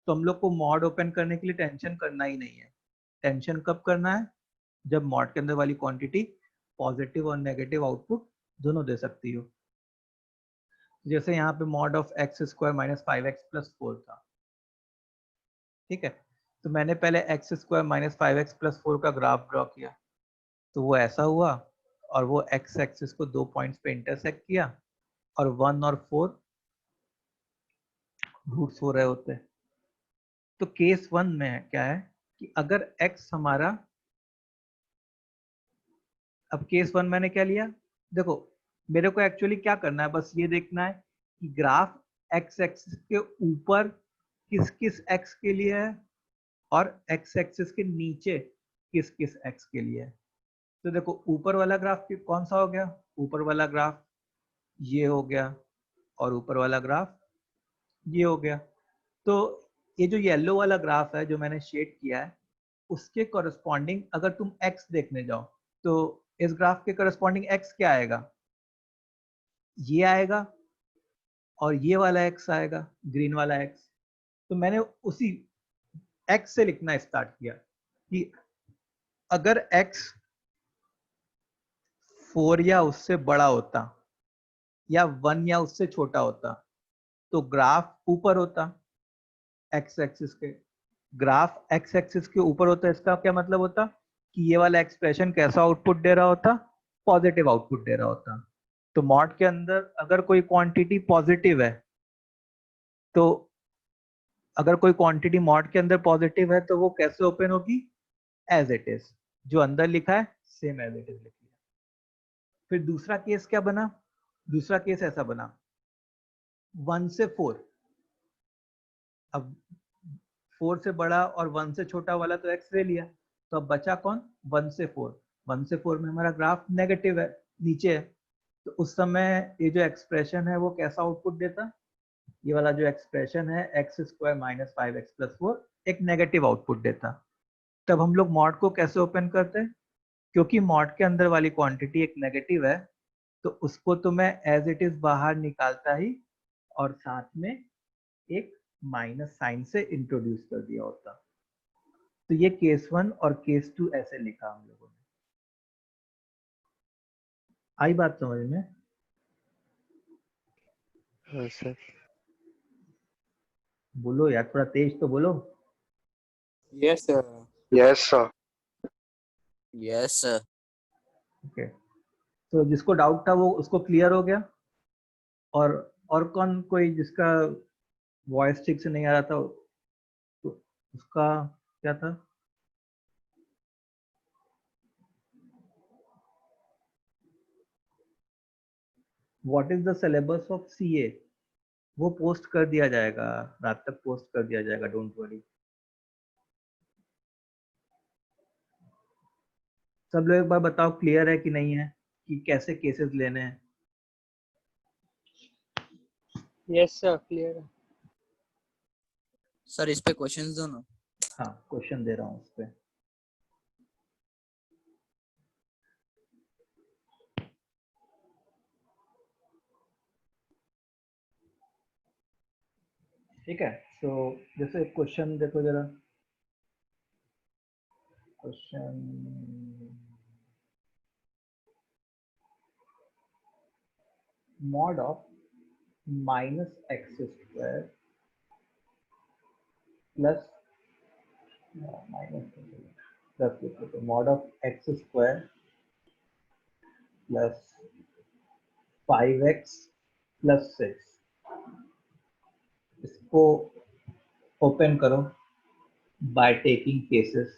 तो हम लोग को मॉड ओपन करने के लिए टेंशन करना ही नहीं है। टेंशन कब करना है? जब मॉड के अंदर वाली क्वांटिटी पॉजिटिव और नेगेटिव आउटपुट दोनों दे सकती हो। जैसे यहाँ पे mod of x square minus 5x plus 4 था। ठीक है, तो मैंने पहले x square minus 5x plus 4 का ग्राफ ड्रॉ किया, तो वो ऐसा हुआ, और वो एक्स एक्सिस को 2 पॉइंट्स पे इंटरसेक्ट किया, और 1 और 4 रूट्स हो रहे होते। तो केस 1 में क्या है कि अगर x हमारा, अब केस 1 मैंने क्या लिया, देखो मेरे को एक्चुअली क्या करना है, बस ये देखना है कि ग्राफ x एक्सिस के ऊपर किस किस x के लिए है और x एक्सिस के नीचे किस किस x के लिए है। तो देखो ऊपर वाला ग्राफ कौन सा हो गया, ऊपर वाला ग्राफ ये हो गया, और ऊपर वाला ग्राफ ये हो गया। तो ये जो येलो वाला ग्राफ है जो मैंने शेड किया है, उसके कॉरेस्पॉन्डिंग अगर तुम x देखने जाओ तो इस ग्राफ के कॉरेस्पॉन्डिंग x क्या आएगा, ये आएगा, और ये वाला x आएगा, ग्रीन वाला x। तो मैंने उसी x से लिखना स्टार्ट किया कि अगर x 4 या उससे बड़ा होता या 1 या उससे छोटा होता तो ग्राफ ऊपर होता, x एक्सिस के। ग्राफ x एक्सिस के ऊपर होता, इसका क्या मतलब होता कि ये वाला एक्सप्रेशन कैसा आउटपुट दे रहा होता, पॉजिटिव आउटपुट दे रहा होता। तो मॉड के अंदर अगर कोई क्वांटिटी पॉजिटिव है, तो अगर कोई क्वांटिटी मॉड के अंदर पॉजिटिव है तो वो कैसे ओपन होगी, एज इट इज, जो अंदर लिखा है सेम एज इट इज लिख लिया। फिर दूसरा केस क्या बना, दूसरा केस ऐसा बना 1 से 4। अब 4 से बड़ा और 1 से छोटा वाला तो x ले लिया, तो अब बचा कौन, 1 से 4। 1 से 4 में हमारा ग्राफ नेगेटिव है, नीचे है, तो उस समय ये जो एक्सप्रेशन है वो कैसा आउटपुट देता, ये वाला जो एक्सप्रेशन है x square minus 5x plus 4 एक नेगेटिव आउटपुट देता। तब हम लोग मॉड को कैसे ओपन करते हैं, क्योंकि मॉड के अंदर वाली क्वांटिटी एक नेगेटिव है तो उसको तो मैं एज इट इज बाहर निकालता ही, और साथ में एक माइनस साइन से इंट्रोड्यूस कर दिया होता। तो ये केस 1 और केस 2 ऐसे लिखा हम लोगों ने। आई बात समझ में? हाँ सर। बोलो यार, थोड़ा तेज तो बोलो। Yes, sir. Yes, sir. Yes sir. Okay, तो जिसको डाउट था वो उसको क्लियर हो गया। और कौन कोई जिसका वॉइस ठीक से नहीं आ रहा था तो उसका क्या था? What is the syllabus of CA? वो पोस्ट कर दिया जाएगा, रात तक पोस्ट कर दिया जाएगा, डोंट वरी। सब लोग एक बार बताओ क्लियर है कि नहीं है, कि कैसे केसेस लेने हैं। Yes, sir. Clear. सर इस पे क्वेश्चंस दो ना। हाँ, क्वेश्चन दे रहा हूँ उस पे। ठीक है, तो जैसे क्वेश्चन देखो जरा, question mod of minus x square plus minus plus mod of x square plus 5x plus 6, इसको ओपन करो by taking cases,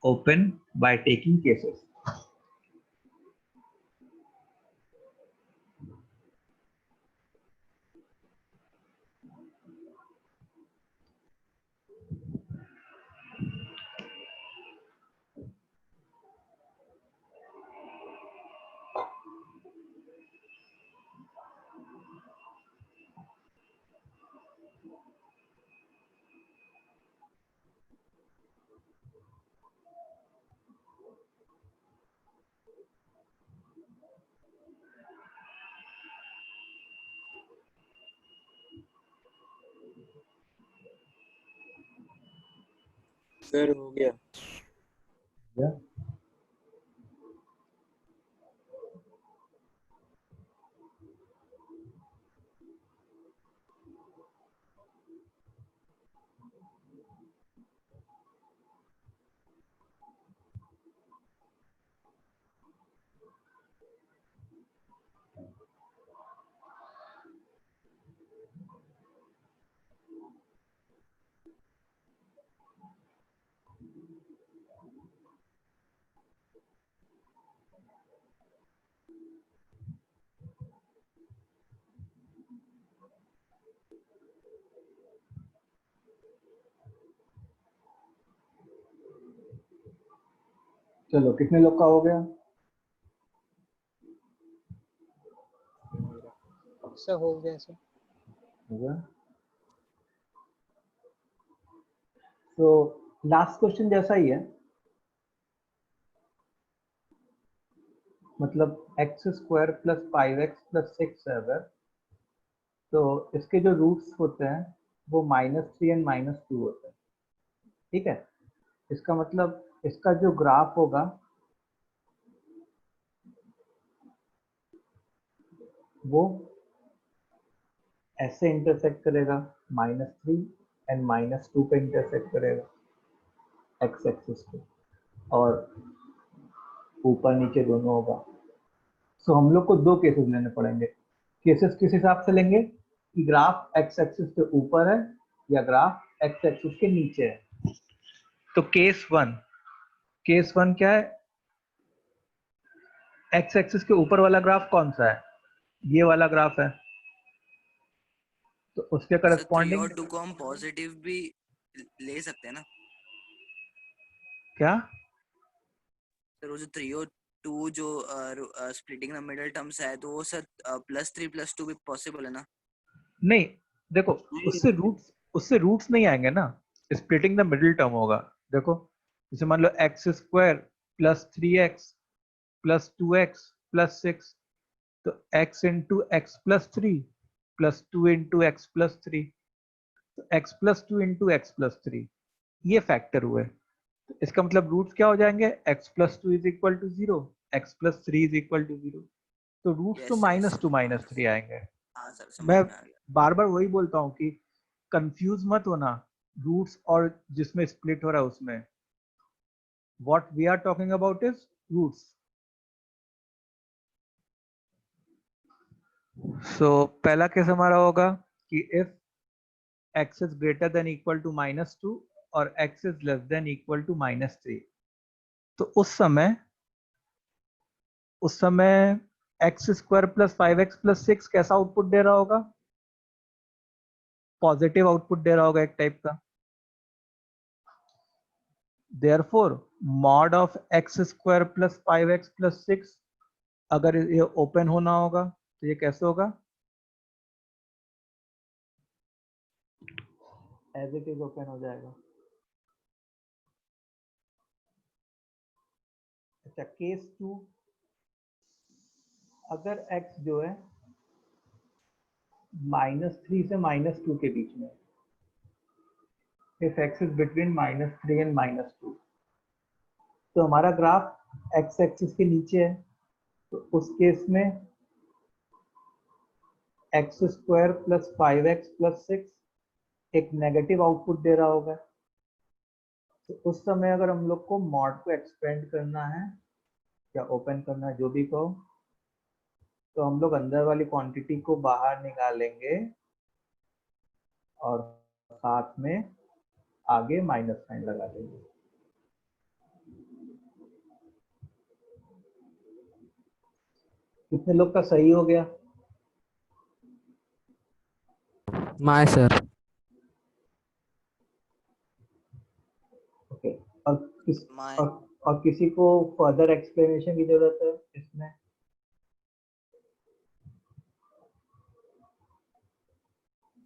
open by taking cases। Sir हो गया। Yeah. चलो, कितने लोग का हो गया? सर हो गया सर। हो गया। तो लास्ट क्वेश्चन जैसा ही है, मतलब x square plus 5x plus 6 है अगर, तो इसके जो रूट्स होते हैं वो -3 एंड -2 होते हैं। ठीक है, इसका मतलब इसका जो ग्राफ होगा वो ऐसे इंटरसेक्ट करेगा, -3 एंड -2 पे इंटरसेक्ट करेगा एक्स एक्सिस पे, और ऊपर नीचे दोनों होगा। सो हम लोग को दो केसेस लेने पड़ेंगे। केसेस किस हिसाब से लेंगे कि ग्राफ एक्स एक्सिस के ऊपर है या ग्राफ एक्स एक्सिस के नीचे है। तो केस वन क्या है? एक्स एक्सिस के ऊपर वाला ग्राफ कौन सा है? ये वाला ग्राफ है, तो उसके सर 3 करस्पॉन्डिंग और 2 को हम पॉजिटिव भी ले सकते हैं ना? क्या? सर वो जो 3 और 2 जो स्प्लिटिंग द मिडिल टर्म्स है, तो वो सर +3 +2 भी पॉसिबल है ना? नहीं, देखो, उससे रूट्स नहीं आएंगे ना, स्प्लिटिंग द मिडिल टर्म होगा। देखो, जैसे मान लो x square plus 3x plus 2x plus 6, तो x into x plus 3 plus 2 into x plus 3, तो x plus 2 into x plus 3, ये फैक्टर हुए। तो इसका मतलब रूट्स क्या हो जाएंगे? x plus 2 is equal to 0, x plus 3 is equal to 0। तो रूट्स तो -2 -3 आएंगे। हाँ सर, मैं समझ में आ गया। बार बार वही बोलता हूँ कि कंफ्यूज मत होना रूट्स और जिसमें स्प्लिट हो रहा है उसमें, what we are talking about is roots. So पहला केस हमारा होगा कि if x is greater than equal to -2 और x is less than equal to -3, तो उस समय x square plus 5x plus 6 कैसा आउटपुट दे रहा होगा? पॉजिटिव आउटपुट दे रहा होगा एक टाइप का। Therefore, mod of x square plus 5x plus 6 अगर ये ओपन होना होगा तो ये कैसे होगा? एज इट इज ओपन हो जाएगा। अच्छा, केस 2, अगर x जो है -3 से -2 के बीच में, if x is between -3 and -2, तो हमारा ग्राफ x एक्सिस के नीचे है, तो उस केस में x square plus 5x plus 6 एक नेगेटिव आउटपुट दे रहा होगा। तो उस समय अगर हम लोग को मॉड को एक्सपेंड करना है या ओपन करना है, जो भी कहो, तो हम लोग अंदर वाली क्वांटिटी को बाहर निकालेंगे और साथ में आगे माइनस साइन लगा देंगे। कितने लोग का सही हो गया? माय सर। ओके, और माय और किसी को फर्दर एक्सप्लेनेशन की जरूरत है इसमें?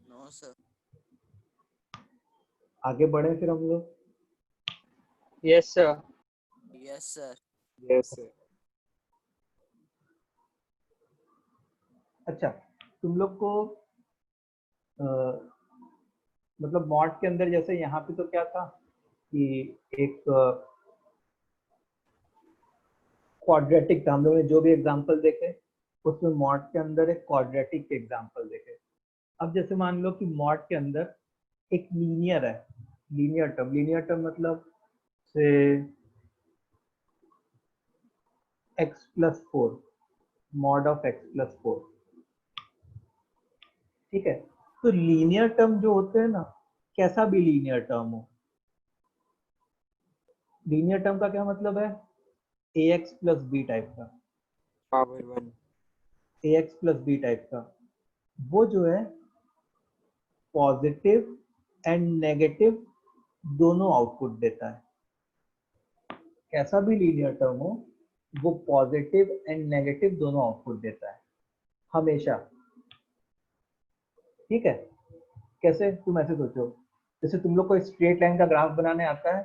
No sir. आगे बढ़े फिर हम लोग। Yes, sir. Yes sir. Yes sir. अच्छा, तुम लोग को मतलब मॉड के अंदर जैसे यहाँ पे तो क्या था कि एक क्वाड्रेटिक था, हम लोगों ने जो भी एग्जांपल देखे उसमें मॉड के अंदर एक क्वाड्रेटिक के एग्जांपल देखे। अब जैसे मान लो कि मॉड के अंदर एक लीनियर है, लीनियर टर्म मतलब से x plus 4, mod of x plus 4, ठीक है। तो लीनियर टर्म जो होते हैं ना, कैसा भी लीनियर टर्म हो, लीनियर टर्म का क्या मतलब है? ax प्लस बी टाइप का, power 1। ax plus B type का, वो जो है पॉजिटिव एंड नेगेटिव दोनों आउटपुट देता है। कैसा भी लीनियर टर्म हो, वो पॉजिटिव एंड नेगेटिव दोनों आउटपुट देता है हमेशा, ठीक है। कैसे? तुम ऐसे सोचो, जैसे तुम लोग को स्ट्रेट लाइन का ग्राफ बनाने आता है,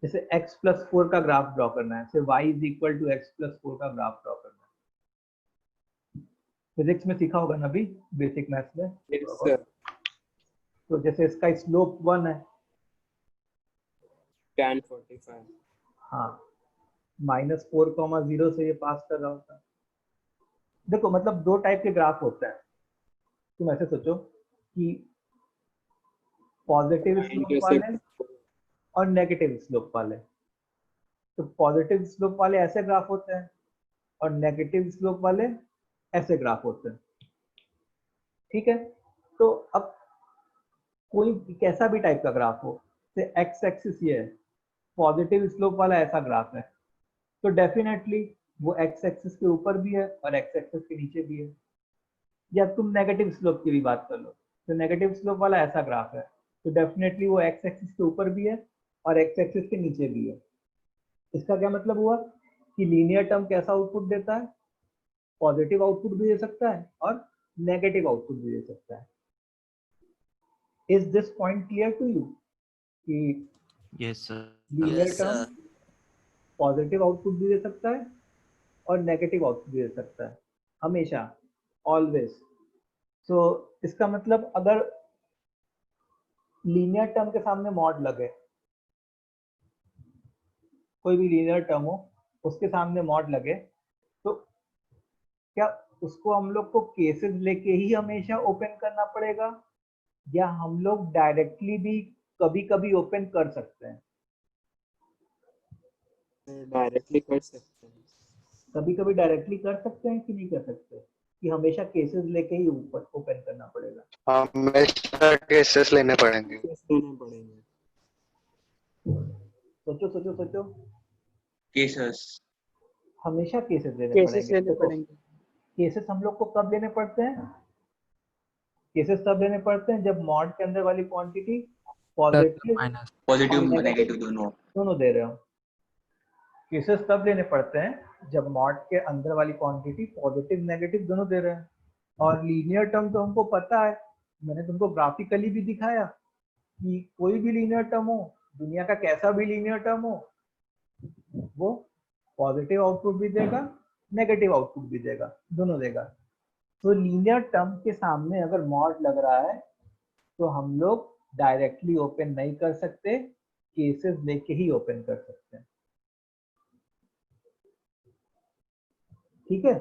जैसे x प्लस 4 का ग्राफ ड्रॉ करना है, y is equal to x plus 4 का ग्राफ ड्रॉ करना है। फिजिक्स में सीखा होगा ना अभी, बेसिक मैथ्स में। Yes sir. तो जैसे इसका स्लोप 1 है, tan 45। हाँ, -4,0 से ये पास कर रहा होता है। देखो मतलब दो टाइप के ग्राफ होते हैं। तुम ऐसे सोचो कि पॉजिटिव स्लोप वाले और नेगेटिव स्लोप वाले। तो पॉजिटिव स्लोप वाले ऐसे ग्राफ होते हैं और नेगेटिव स्लोप वाले ऐसे ग्राफ होते हैं, ठीक है। तो अब कोई कैसा भी टाइप का ग्राफ हो, से एक्स एक्सिस ये है, पॉजिटिव स्लोप वाला ऐसा ग्राफ है, तो डेफिनेटली वो एक्स एक्सिस के ऊपर भी है और एक्स एक्सिस के नीचे भी है। या तुम नेगेटिव स्लोप की भी बात कर लो, तो नेगेटिव स्लोप वाला ऐसा ग्राफ है, तो डेफिनेटली वो एक्स एक्सिस के ऊपर भी है और एक्स एक्सिस के नीचे भी है। इसका क्या मतलब हुआ कि लीनियर टर्म कैसा आउटपुट देता है? पॉजिटिव आउटपुट भी दे सकता है और नेगेटिव आउटपुट भी दे सकता है। Is this point clear to you कि Yes, sir. Linear yes term sir. Positive output भी दे सकता है और नेगेटिव आउटपुट भी दे सकता है, हमेशा, ऑलवेज। सो इसका मतलब अगर लीनियर टर्म के सामने मॉड लगे, कोई भी लीनियर टर्म हो उसके सामने मॉड लगे, तो क्या उसको हम लोग को केसेस लेके ही हमेशा ओपन करना पड़ेगा या हम लोग डायरेक्टली भी कभी कभी ओपन कर सकते हैं? डायरेक्टली कर सकते हैं। कभी कभी डायरेक्टली कर सकते हैं कि नहीं कर सकते, कि हमेशा केसेस लेके ही ऊपर ओपन करना पड़ेगा? हमेशा केसेस लेने पड़ेंगे। केस लेने पड़ेंगे। सोचो सोचो सोचो, केसेस। हमेशा केसेस लेने केसेस पड़ेंगे। लेने देखो, पड़ेंगे। केसेस हम लोग को कब लेने पड़ते हैं? केसेस तब लेने पड़ते हैं जब मॉड के अंदर वाली क्वांटिटी पॉजिटिव माइनस पॉजिटिव और नेगेटिव नेगेटिव दोनों। दोनों दे रहे हो। केसेस तब लेने पड़ते हैं जब मॉड के अंदर वाली क्वांटिटी पॉजिटिव नेगेटिव दोनों दे रहे हैं। और लीनियर टर्म तो हमको पता है, मैंने तुमको ग्राफिकली भी दिखाया कि कोई भी लीनियर टर्म हो, दुनिया का कैसा भी लीनियर टर्म हो, वो पॉजिटिव आउटपुट भी देगा, नेगेटिव आउटपुट भी देगा, दोनों देगा। तो लीनियर टर्म के सामने अगर मॉड लग रहा है तो हम लोग डायरेक्टली ओपन नहीं कर सकते, केसेस लेके ही ओपन कर सकते हैं। ठीक है?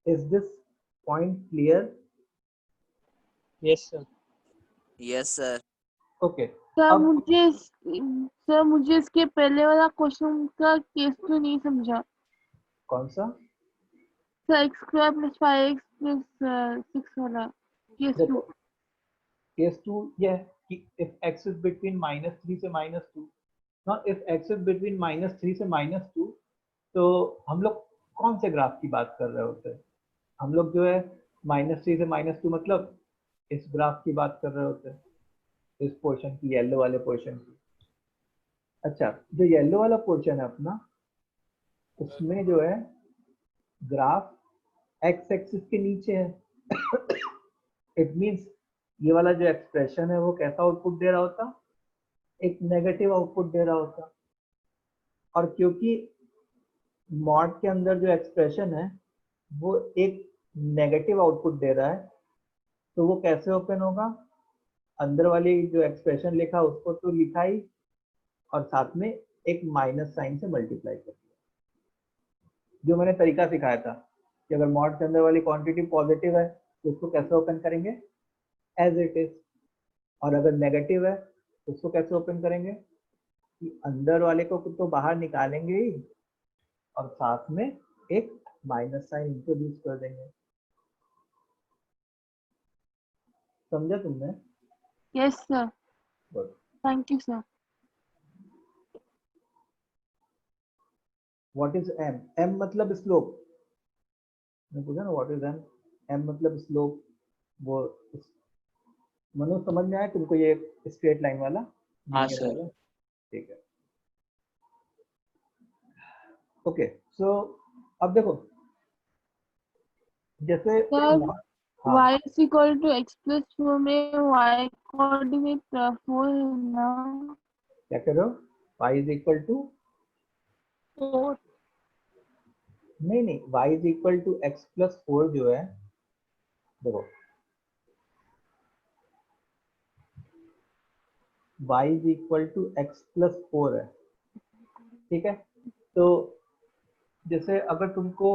Is this point clear? Yes sir. Yes sir. Okay, sir मुझे इसके पहले वाला क्वेश्चन का केस तो नहीं समझा। कौन सा? Sir x square plus 5x plus 6 वाला केस देखो, 2। केस 2 ये है कि इफ x इज बिटवीन -3 से -2, not if x is between -3 से -2, तो हम लोग कौन से ग्राफ की बात कर रहे होते हैं? हम लोग जो है -3 से -2 मतलब इस ग्राफ की बात कर रहे होते हैं, इस पोर्शन की, येलो वाले पोर्शन की। अच्छा, जो येलो वाला पोर्शन है अपना, उसमें जो है ग्राफ x एक्सिस के नीचे है। इट मींस ये वाला जो एक्सप्रेशन है वो कैसा आउटपुट दे रहा होता? एक नेगेटिव आउटपुट दे रहा होता। और क्योंकि मॉड के अंदर जो एक्सप्रेशन है वो एक नेगेटिव आउटपुट दे रहा है, तो वो कैसे ओपन होगा? अंदर वाली जो एक्सप्रेशन लिखा उसको तो लिखा ही, और साथ में एक माइनस साइन से मल्टीप्लाई कर दिया। जो मैंने तरीका सिखाया था कि अगर मॉड के अंदर वाली क्वांटिटी पॉजिटिव है तो उसको कैसे ओपन करेंगे? As it is. और अगर नेगेटिव है तो उसको कैसे ओपन करेंगे? कि अंदर वाले को तो बाहर निकालेंगे ही, और साथ में एक माइनस साइन इंट्रोड्यूस कर देंगे। समझा तुमने? Yes sir, Good. Thank you sir. What is m? m मतलब स्लोप। मैं पूछा ना व्हाट इज m? m मतलब स्लोप। वो मनु समझ में आया तुमको ये स्ट्रेट लाइन वाला? हाँ linear सर। वाला? ठीक है। ओके, सो अब देखो, जैसे सर हाँ, y is equal to x plus 4 में y कोऑर्डिनेट 4 है ना? क्या कह रहे हो? y is equal to 4। नहीं, y is equal to x plus 4 जो है, देखो y is equal to x plus 4 है। ठीक है? तो जैसे अगर तुमको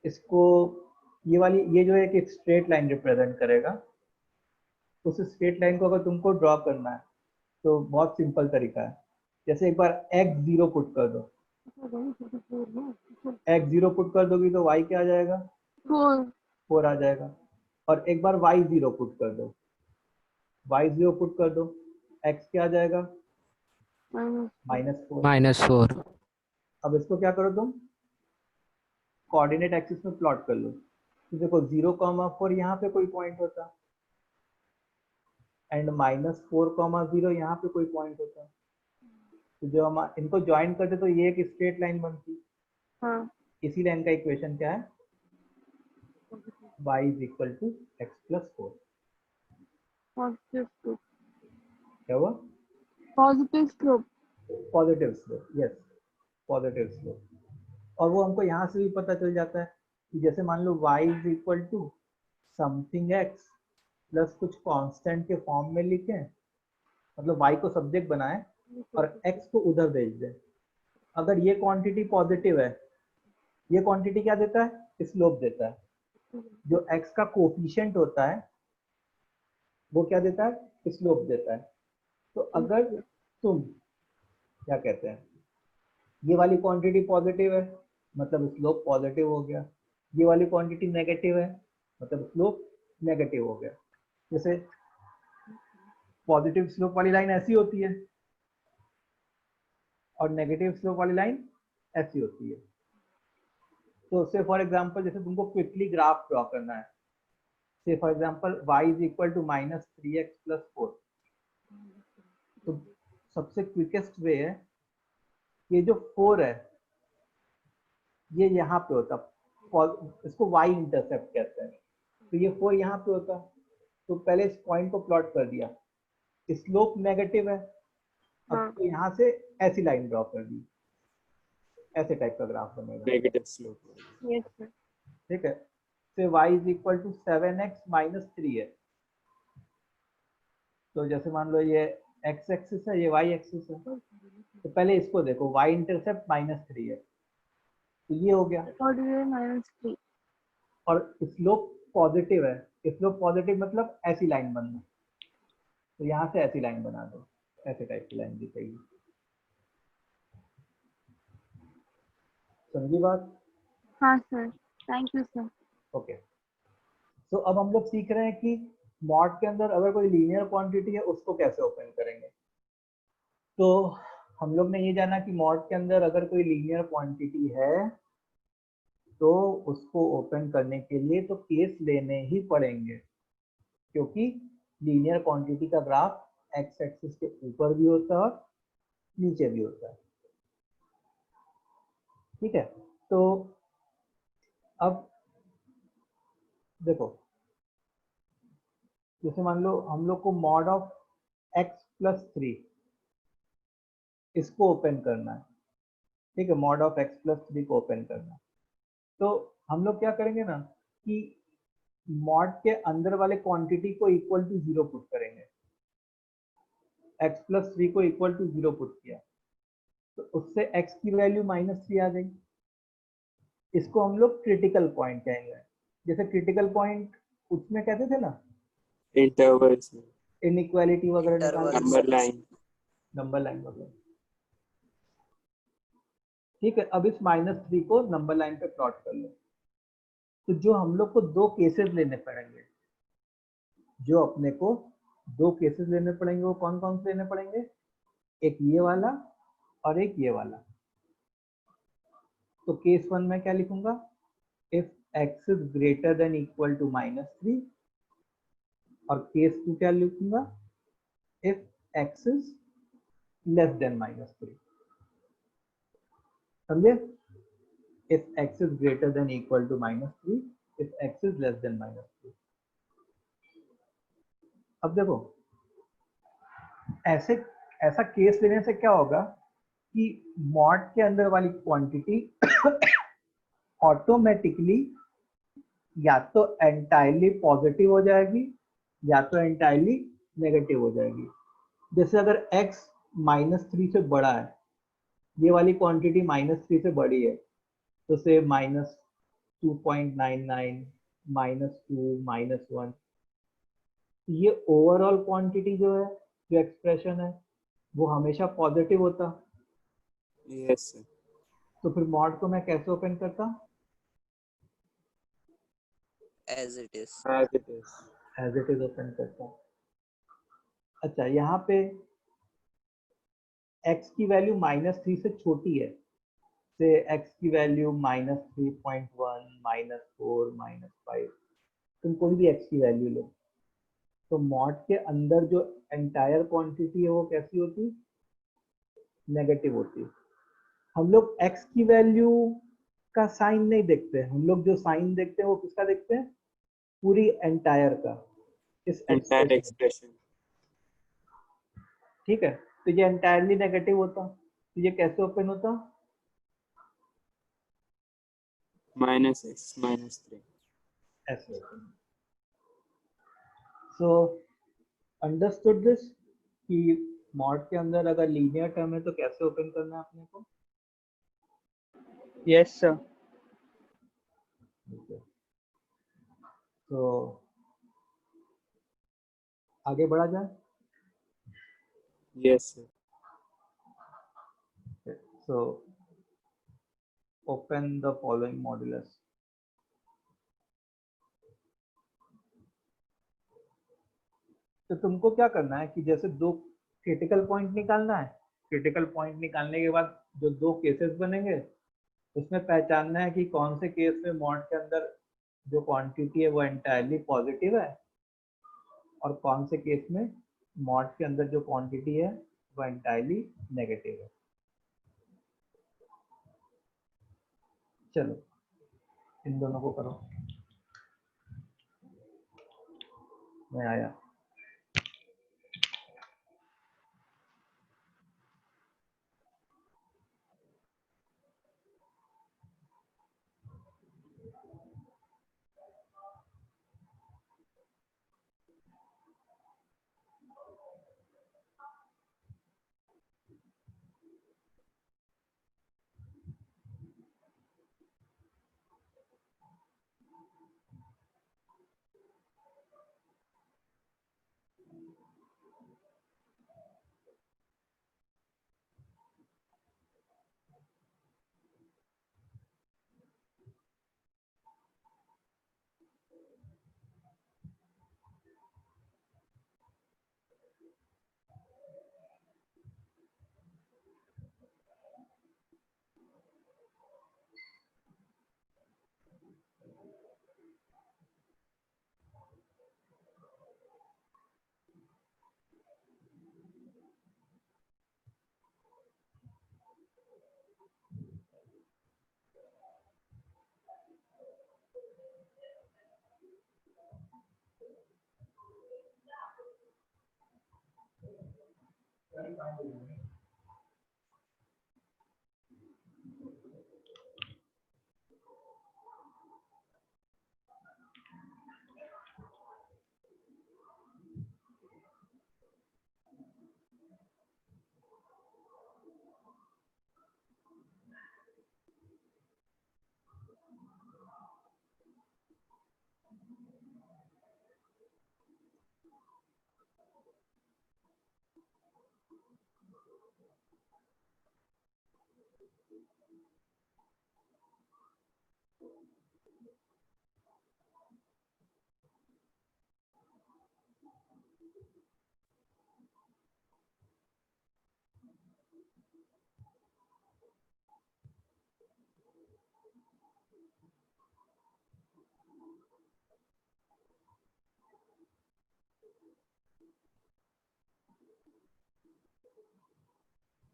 इसको ये जो है एक स्ट्रेट लाइन रिप्रेजेंट करेगा, उस स्ट्रेट लाइन को अगर तुमको ड्रॉ करना है तो बहुत सिंपल तरीका है। जैसे एक बार x0 पुट कर दो, x0 पुट कर दोगी तो y क्या आ जाएगा? 4 आ जाएगा। और एक बार y0 पुट कर दो, y0 पुट कर दो, x क्या आ जाएगा? -4। -4 अब इसको क्या करो तुम? कोऑर्डिनेट एक्सिस में प्लॉट कर लो। तो देखो 0,4 यहाँ पे कोई पॉइंट होता, एंड -4,0 यहाँ पे कोई पॉइंट होता। तो जो हम इनको ज्वाइन करते तो ये एक स्ट्रेट लाइन बनती। हाँ। इसी लाइन का इक्वेशन क्या है? y is equal to x plus 4। Positive slope. क्या हुआ? Positive slope. Positive slope, yes, positive slope. और वो हमको यहाँ से भी पता चल जाता है कि जैसे मान लो y is equal to something x plus कुछ कांस्टेंट के फॉर्म में लिखें, मतलब y को सब्जेक्ट बनाए और x को उधर भेज दें। अगर ये क्वांटिटी पॉजिटिव है, ये क्वांटिटी क्या देता है? स्लोप देता है। जो x का कोफिशिएंट होता है वो क्या देता है, स्लोप देता है। तो अगर तुम क्या कहते हैं, ये वाली क्वांटिटी पॉजिटिव है मतलब स्लोप पॉजिटिव हो गया, ये वाली क्वांटिटी नेगेटिव है मतलब स्लोप नेगेटिव हो गया। जैसे पॉजिटिव स्लोप वाली लाइन ऐसी होती है और नेगेटिव स्लोप वाली लाइन ऐसी होती है। तो से फॉर एग्जांपल जैसे तुमको क्विकली ग्राफ ड्रॉ करना है, say for example y is equal to -3x+4, तो सबसे क्विकेस्ट वे है, ये जो 4 है ये यहाँ पे होता, इसको y इंटरसेप्ट कहते हैं, तो ये 4 यहाँ पे होता। तो पहले इस पॉइंट को प्लॉट कर दिया, स्लोप नेगेटिव है, अब तो यहाँ से ऐसी लाइन ड्रॉ कर दी, ऐसे टाइप का ग्राफ बनेगा, नेगेटिव स्लोप। Yes sir. ठीक है। फिर y is equal to 7x - 3 है, तो जैसे मान लो ये x एक्सिस है, ये y एक्सिस है, तो पहले इसको देखो, y इंटरसेप्ट -3 है, तो ये हो गया, और ये -3 और स्लोप पॉजिटिव है, स्लोप पॉजिटिव मतलब ऐसी लाइन बनना, तो यहाँ से ऐसी लाइन बना दो, ऐसे टाइप की लाइन दिखेगी। समझी बात? हाँ sir, thank you sir. Okay, तो अब हम लोग सीख रहे हैं कि मॉड के अंदर अगर कोई लीनियर क्वांटिटी है उसको कैसे ओपन करेंगे। तो हम लोग ने ये जाना कि मॉड के अंदर अगर कोई लीनियर क्वांटिटी है तो उसको ओपन करने के लिए तो केस लेने ही पड़ेंगे, क्योंकि लीनियर क्वांटिटी का ग्राफ एक्स एक्सिस के ऊपर भी होता है और नीचे भी होता है। ठीक है, तो अब देखो, जैसे मान लो हम लोग को मॉड ऑफ x+3 इसको ओपन करना है, ठीक है, मॉड ऑफ x+3 को ओपन करना है, तो हम लोग क्या करेंगे ना कि मॉड के अंदर वाले क्वांटिटी को इक्वल टू 0 पुट करेंगे, x+3 को इक्वल टू 0 पुट किया तो उससे x की वैल्यू -3 आ गई। इसको हम लोग क्रिटिकल पॉइंट कहेंगे, जैसे क्रिटिकल पॉइंट उसमें कहते थे ना इंटरवल्स में इनइक्वालिटी वगैरह निकालते थे, नंबर लाइन। नंबर लाइन वगैरह। ठीक है, अब इस -3 को नंबर लाइन पे प्लॉट कर लो। तो जो हम लोग को दो केसेस लेने पड़ेंगे, जो अपने को दो केसेस लेने पड़ेंगे, वो कौन कौन से लेने पड़ेंगे, एक ये वाला और एक ये वाला। तो केस 1 में क्या लिखूंगा, if x is greater than equal to -3, और केस 2 क्या लिखूंगा, if x is less than -3। समझे? if x is greater than equal to -3, if x is less than -3। अब देखो, ऐसा केस लेने से क्या होगा कि मॉड के अंदर वाली क्वांटिटी ऑटोमेटिकली या तो एंटायरली पॉजिटिव हो जाएगी या तो एंटायरली नेगेटिव हो जाएगी। जैसे अगर x -3 से बड़ा है, ये वाली क्वांटिटी -3 से बड़ी है, तो से -2.99, -2, -1, ये ओवरऑल क्वांटिटी जो है, जो एक्सप्रेशन है, वो हमेशा पॉजिटिव होता। Yes sir. तो फिर मॉड को मैं कैसे ओपन करता, as it is as it is open करता। अच्छा, यहाँ पे x की वैल्यू -3 से छोटी है, से x की वैल्यू -3.1, -4, -5, तुम कोई भी x की वैल्यू लो, तो मॉड के अंदर जो एंटायर क्वांटिटी है वो कैसी होती, नेगेटिव होती। हम लोग x की वैल्यू का साइन नहीं देखते, हम लोग जो साइन देखते हैं वो किसका देखते हैं, पूरी एंटायर का, इस एक्सप्रेशन। ठीक है, तो ये एंटायरली नेगेटिव होता, तो ये कैसे ओपन होता, -x -3 ऐसे। सो अंडरस्टूड दिस कि मॉड के अंदर अगर लीनियर टर्म है तो कैसे ओपन करना है अपने को। Yes, sir. तो आगे बढ़ा जाए. Yes, sir. So open the following modulus. तो तुमको क्या करना है कि जैसे दो क्रिटिकल पॉइंट निकालना है. क्रिटिकल पॉइंट निकालने के बाद जो दो केसेस बनेंगे उसमें पहचानना है कि कौन से केस में मॉड के अंदर जो क्वांटिटी है वो एंटायरली पॉजिटिव है और कौन से केस में मॉड के अंदर जो क्वांटिटी है वो एंटायरली नेगेटिव है. चलो इन दोनों को करो. मैं आया.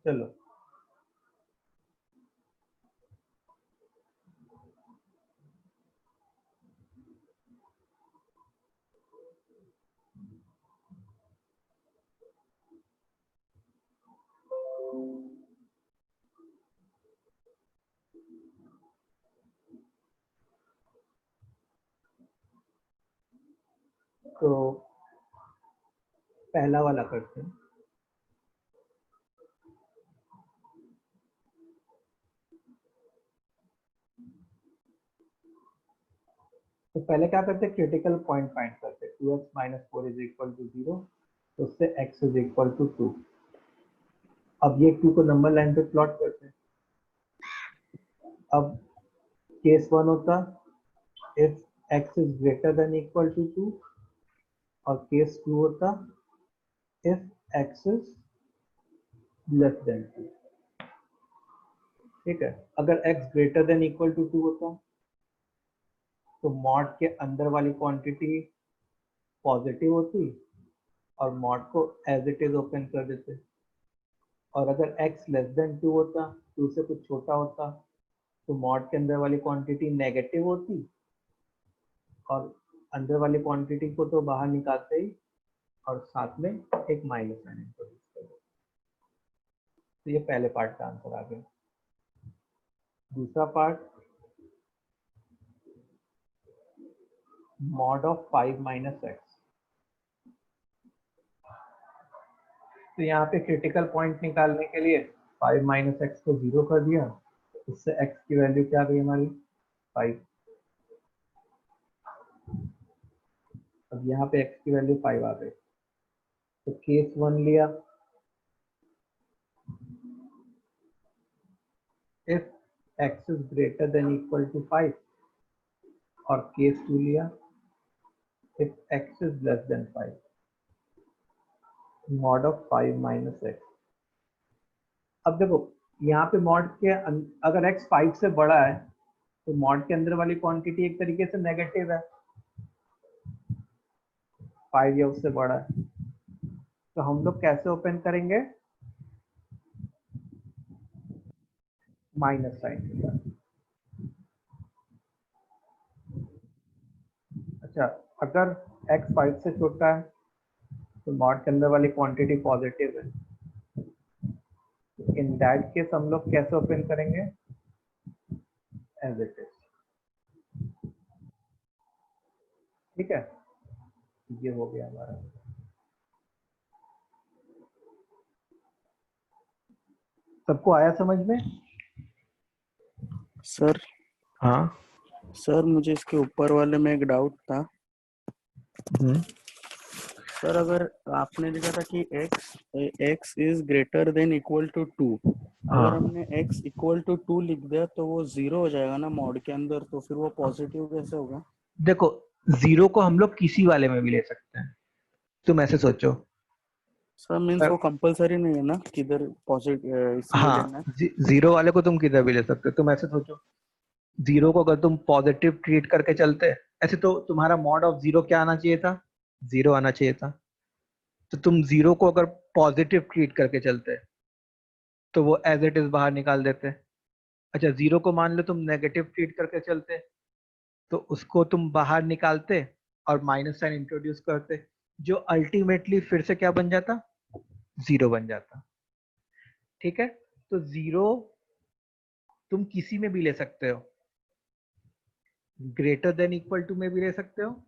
चलो तो पहला वाला करते हैं. तो पहले क्या करते हैं, क्रिटिकल पॉइंट फाइंड करते हैं. 2x minus 4 is equal to 0, तो उससे x इज इक्वल टू 2. अब ये 2 को नंबर लाइन पे प्लॉट करते हैं. अब केस 1 होता if x is greater than equal to 2 और केस 2 होता if x is less than 2. ठीक है. अगर x greater than equal to 2 होता तो मॉड के अंदर वाली क्वांटिटी पॉजिटिव होती और मॉड को एज इट इज ओपन कर देते. और अगर x लेस देन 2 होता, 2 से कुछ छोटा होता, तो मॉड के अंदर वाली क्वांटिटी नेगेटिव होती और अंदर वाली क्वांटिटी को तो बाहर निकालते ही और साथ में एक माइनस साइन इंट्रोड्यूस कर देते. तो ये पहले पार्ट का आंसर आ गया. दूसरा part, mod of 5 minus x. तो यहाँ पे क्रिटिकल पॉइंट निकालने के लिए 5 माइनस एक्स को 0 कर दिया, इससे x की वैल्यू क्या आ गई हमारी 5. अब यहाँ पे x की वैल्यू 5 आ गई, तो केस 1 लिया, if x is greater than equal to 5, और केस 2 लिया, if x is less than 5, mod of 5 minus x। अब देखो यहाँ पे मॉड के अगर x 5 से बड़ा है तो मॉड के अंदर वाली क्वांटिटी एक तरीके से नेगेटिव है, 5 या उससे बड़ा है, तो हम लोग कैसे ओपन करेंगे? माइनस साइन के साथ। अच्छा, अगर x 5 से छोटा है तो मॉड के अंदर वाली क्वांटिटी पॉजिटिव है, इन दैट केस हम लोग कैसे ओपन करेंगे? As it is. ठीक है, ये हो गया हमारा। सबको आया समझ में? सर हाँ। सर मुझे इसके ऊपर वाले में एक डाउट था। सर अगर आपने लिखा था कि x is greater than equal to 2, अगर हमने x इक्वल टू 2 लिख दिया तो वो 0 हो जाएगा ना मॉड के अंदर, तो फिर वो पॉजिटिव कैसे होगा? देखो 0 को हम लोग किसी वाले में भी ले सकते हैं, तुम ऐसे सोचो। सर मीन्स वो कंपलसरी नहीं है ना किधर पॉजिटिव इसमें लेना हाँ, है? 0 वाले को तुम किधर भी ले सकते हो। तुम ऐसे सोचो, 0 को अगर तुम पॉजिटिव ट्रीट करके चलते, ऐसे तो तुम्हारा मॉड ऑफ 0 क्या आना चाहिए था? 0 आना चाहिए था। तो तुम 0 को अगर पॉजिटिव ट्रीट करके चलते तो वो एज इट इज बाहर निकाल देते। अच्छा, 0 को मान लो तुम नेगेटिव ट्रीट करके चलते तो उसको तुम बाहर निकालते और माइनस साइन इंट्रोड्यूस करते, जो अल्टीमेटली फिर से क्या बन जाता? 0 बन जाता। ठीक है, तो 0 तुम किसी में भी ले सकते हो, ग्रेटर देन इक्वल टू में भी ले सकते हो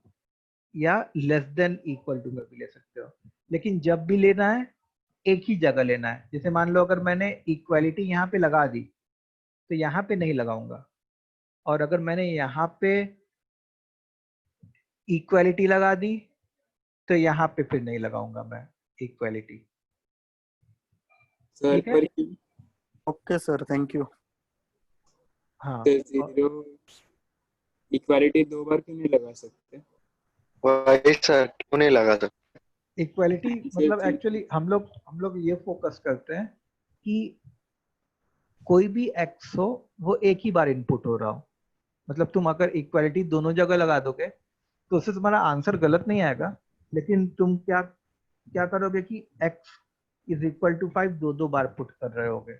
या लेस देन इक्वल टू में भी ले सकते हो, लेकिन जब भी लेना है एक ही जगह लेना है। जैसे मान लो अगर मैंने इक्वालिटी यहाँ पे लगा दी तो यहाँ पे नहीं लगाऊंगा, और अगर मैंने यहाँ पे इक्वालिटी लगा दी तो यहाँ पे फिर नहीं लगाऊंगा मैं इक्वालिटी। सर ठीक है, पर ओके सर, थैंक यू। हाँ। जीरो इक्वालिटी 2 बार क्यों नहीं लगा सकते? वही सर, क्यों नहीं लगा सकते? इक्वालिटी मतलब एक्चुअली हम लोग ये फोकस करते हैं कि कोई भी एक्स हो वो एक ही बार इनपुट हो रहा हो। मतलब तुम अगर इक्वालिटी दोनों जगह लगा दोगे तो उससे तुम्हारा आंसर गलत नहीं आएगा, लेकिन तुम क्या क्या करोगे कि x इज इक्वल टू 5 दो बार पुट कर रहे होगे।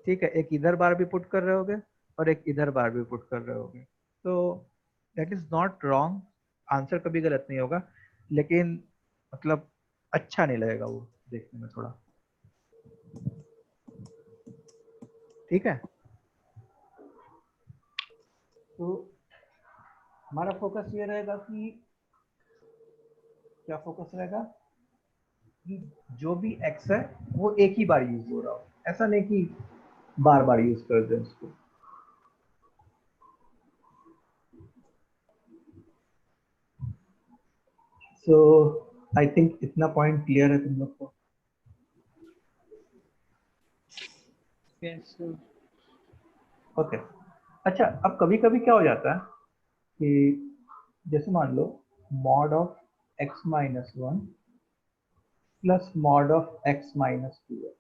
ठीक है, एक इधर बार भी पुट कर रहे होगे और एक इधर बार भी पुट कर रहे होगे, तो that is not wrong, answer कभी गलत नहीं होगा, लेकिन मतलब अच्छा नहीं लगेगा वो देखने में थोड़ा। ठीक है, तो हमारा फोकस ये रहेगा कि क्या फोकस रहेगा कि जो भी x है वो एक ही बार यूज हो रहा हो, ऐसा नहीं कि बार बार यूज कर दें उसको। सो आई थिंक इतना पॉइंट क्लियर है तुम लोग को। Yes, sir. ओके, अच्छा अब कभी कभी क्या हो जाता है कि जैसे मान लो mod of x minus 1 plus mod of x minus 2 है।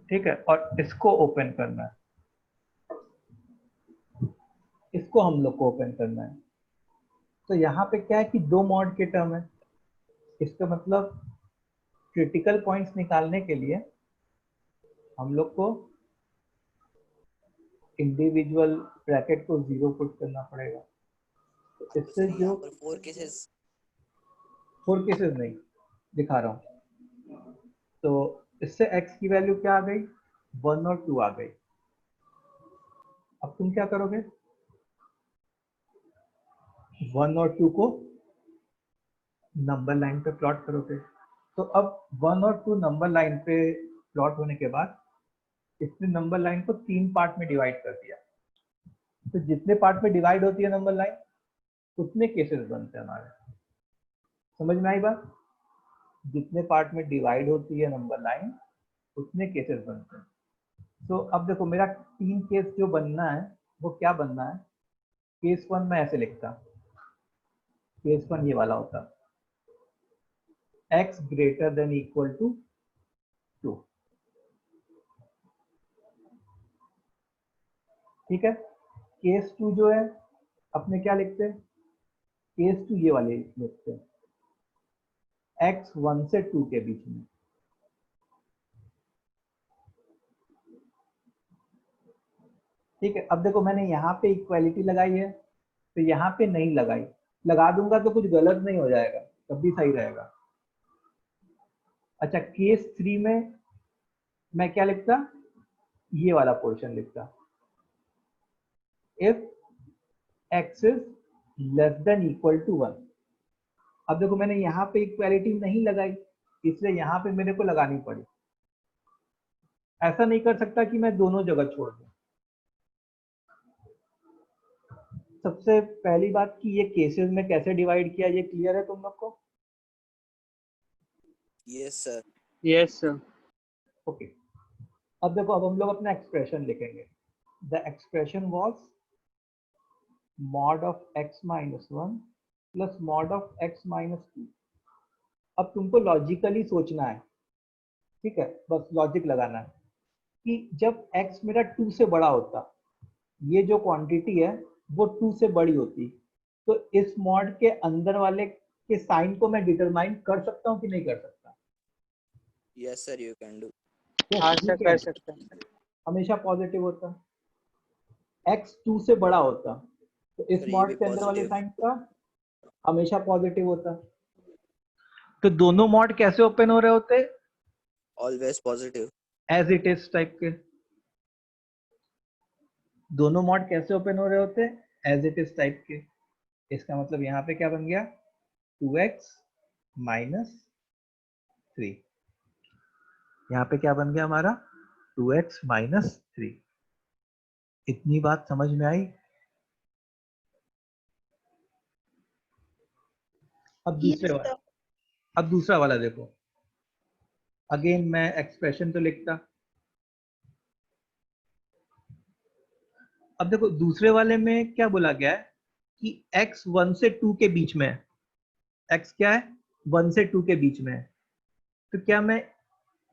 ठीक है, और इसको ओपन करना है, इसको हम लोग को ओपन करना है। तो यहाँ पे क्या है कि दो मॉड के टर्म है, इसका मतलब क्रिटिकल पॉइंट्स निकालने के लिए हम लोग को इंडिविजुअल ब्रैकेट को 0 पुट करना पड़ेगा। तो इससे जो 4 केसेस नहीं दिखा रहा हूँ, तो इससे x की वैल्यू क्या आ गई? 1 और 2 आ गई। अब तुम क्या करोगे? 1 और 2 को नंबर लाइन पे प्लॉट करोगे। तो अब 1 और 2 नंबर लाइन पे प्लॉट होने के बाद इसने नंबर लाइन को 3 पार्ट में डिवाइड कर दिया। तो जितने पार्ट में डिवाइड होती है नंबर लाइन उतने केसेस बनते हैं हमारे। समझ में आई बात? जितने पार्ट में डिवाइड होती है नंबर लाइन उतने केसेस बनते हैं। तो अब देखो मेरा 3 केस जो बनना है वो क्या बनना है। केस 1 मैं ऐसे लिखता, केस 1 ये वाला होता, x greater than equal to 2। ठीक है। केस 2 जो है अपने क्या लिखते हैं, केस 2 ये वाले लिखते हैं, x 1 से 2 के बीच में। ठीक है। अब देखो मैंने यहाँ पे इक्वालिटी लगाई है तो यहाँ पे नहीं लगाई, लगा दूंगा तो कुछ गलत नहीं हो जाएगा, तब भी सही रहेगा। अच्छा, केस 3 में मैं क्या लिखता, ये वाला पोर्शन लिखता, if x is less than equal to 1। अब देखो मैंने यहाँ पे इक्वालिटी नहीं लगाई इसलिए यहाँ पे मेरे को लगानी पड़ी। ऐसा नहीं कर सकता कि मैं दोनों जगह छोड़ दूं। सबसे पहली बात कि ये केसेस में कैसे डिवाइड किया ये क्लियर है तुम लोग को? Yes sir. Yes sir. Okay. अब देखो अब हम लोग अपना एक्सप्रेशन लिखेंगे। The expression was mod of x minus 1 plus mod of x minus 2। अब तुमको लॉजिकली सोचना है, ठीक है, बस लॉजिक लगाना है कि जब x मेरा 2 से बड़ा होता, ये जो क्वांटिटी है वो 2 से बड़ी होती, तो इस मॉड के अंदर वाले के साइन को मैं डिटरमाइन कर सकता हूँ कि नहीं कर सकता? Yes sir, you can do. हाँ सर कर सकते हैं। हमेशा पॉजिटिव होता। x 2 से बड़ा होता तो इस सर, ये मॉड भी के अंदर वाले positive। साइन का हमेशा पॉजिटिव होता। तो दोनों मॉड कैसे ओपन हो रहे होते? Always positive. As it is type के। दोनों मॉड कैसे ओपन हो रहे होते? एज इट इज टाइप के। इसका मतलब यहाँ पे क्या बन गया, 2x माइनस 3। यहाँ पे क्या बन गया हमारा, 2x माइनस 3। इतनी बात समझ में आई? अब दूसरा वाला देखो। अगेन मैं एक्सप्रेशन तो लिखता। अब देखो दूसरे वाले में क्या बोला गया है कि x 1 से 2 के बीच में है। x क्या है, 1 से 2 के बीच में है। तो क्या मैं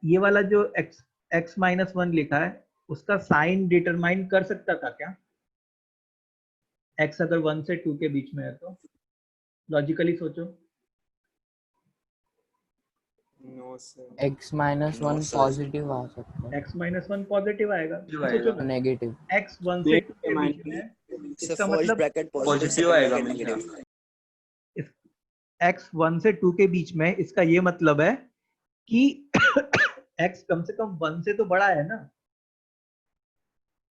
ये वाला जो x माइनस 1 लिखा है उसका साइन डिटरमाइन कर सकता था क्या? x अगर 1 से 2 के बीच में है तो लॉजिकली सोचो। No sir. x minus No, 1 sir. Positive आ सकता है, x माइनस 1 पॉजिटिव आएगा। सोचो ना, नेगेटिव। x 1 से 2 के बीच में है, सर इसका फर्स्ट मतलब ब्रैकेट पॉजिटिव पॉजिटिव आएगा आएगा, मेरे नेगेटिव। x 1 से 2 के बीच में, इसका ये मतलब है कि x कम से कम 1 से तो बड़ा है ना,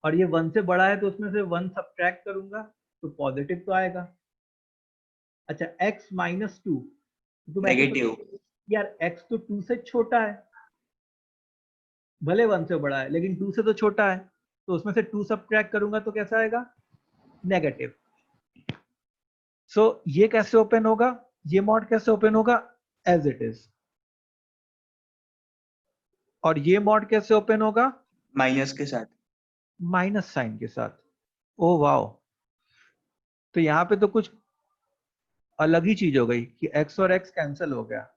और ये 1 से बड़ा है तो उसमें से 1 सब्ट्रैक्ट करूंगा तो पॉजिटिव तो आएगा। अच्छा, x माइनस 2 तो नेगेटिव। यार x तो 2 से छोटा है, भले 1 से बड़ा है लेकिन 2 से तो छोटा है, तो उसमें से 2 सब्ट्रैक्ट करूंगा तो कैसा आएगा, नेगेटिव। सो ये कैसे ओपन होगा, ये मॉड कैसे ओपन होगा, एज इट इज। और ये मॉड कैसे ओपन होगा, माइनस के साथ। माइनस साइन के साथ। ओ वाओ, तो यहाँ पे तो कुछ अलग ही चीज हो गई कि x और x कैंसिल हो गया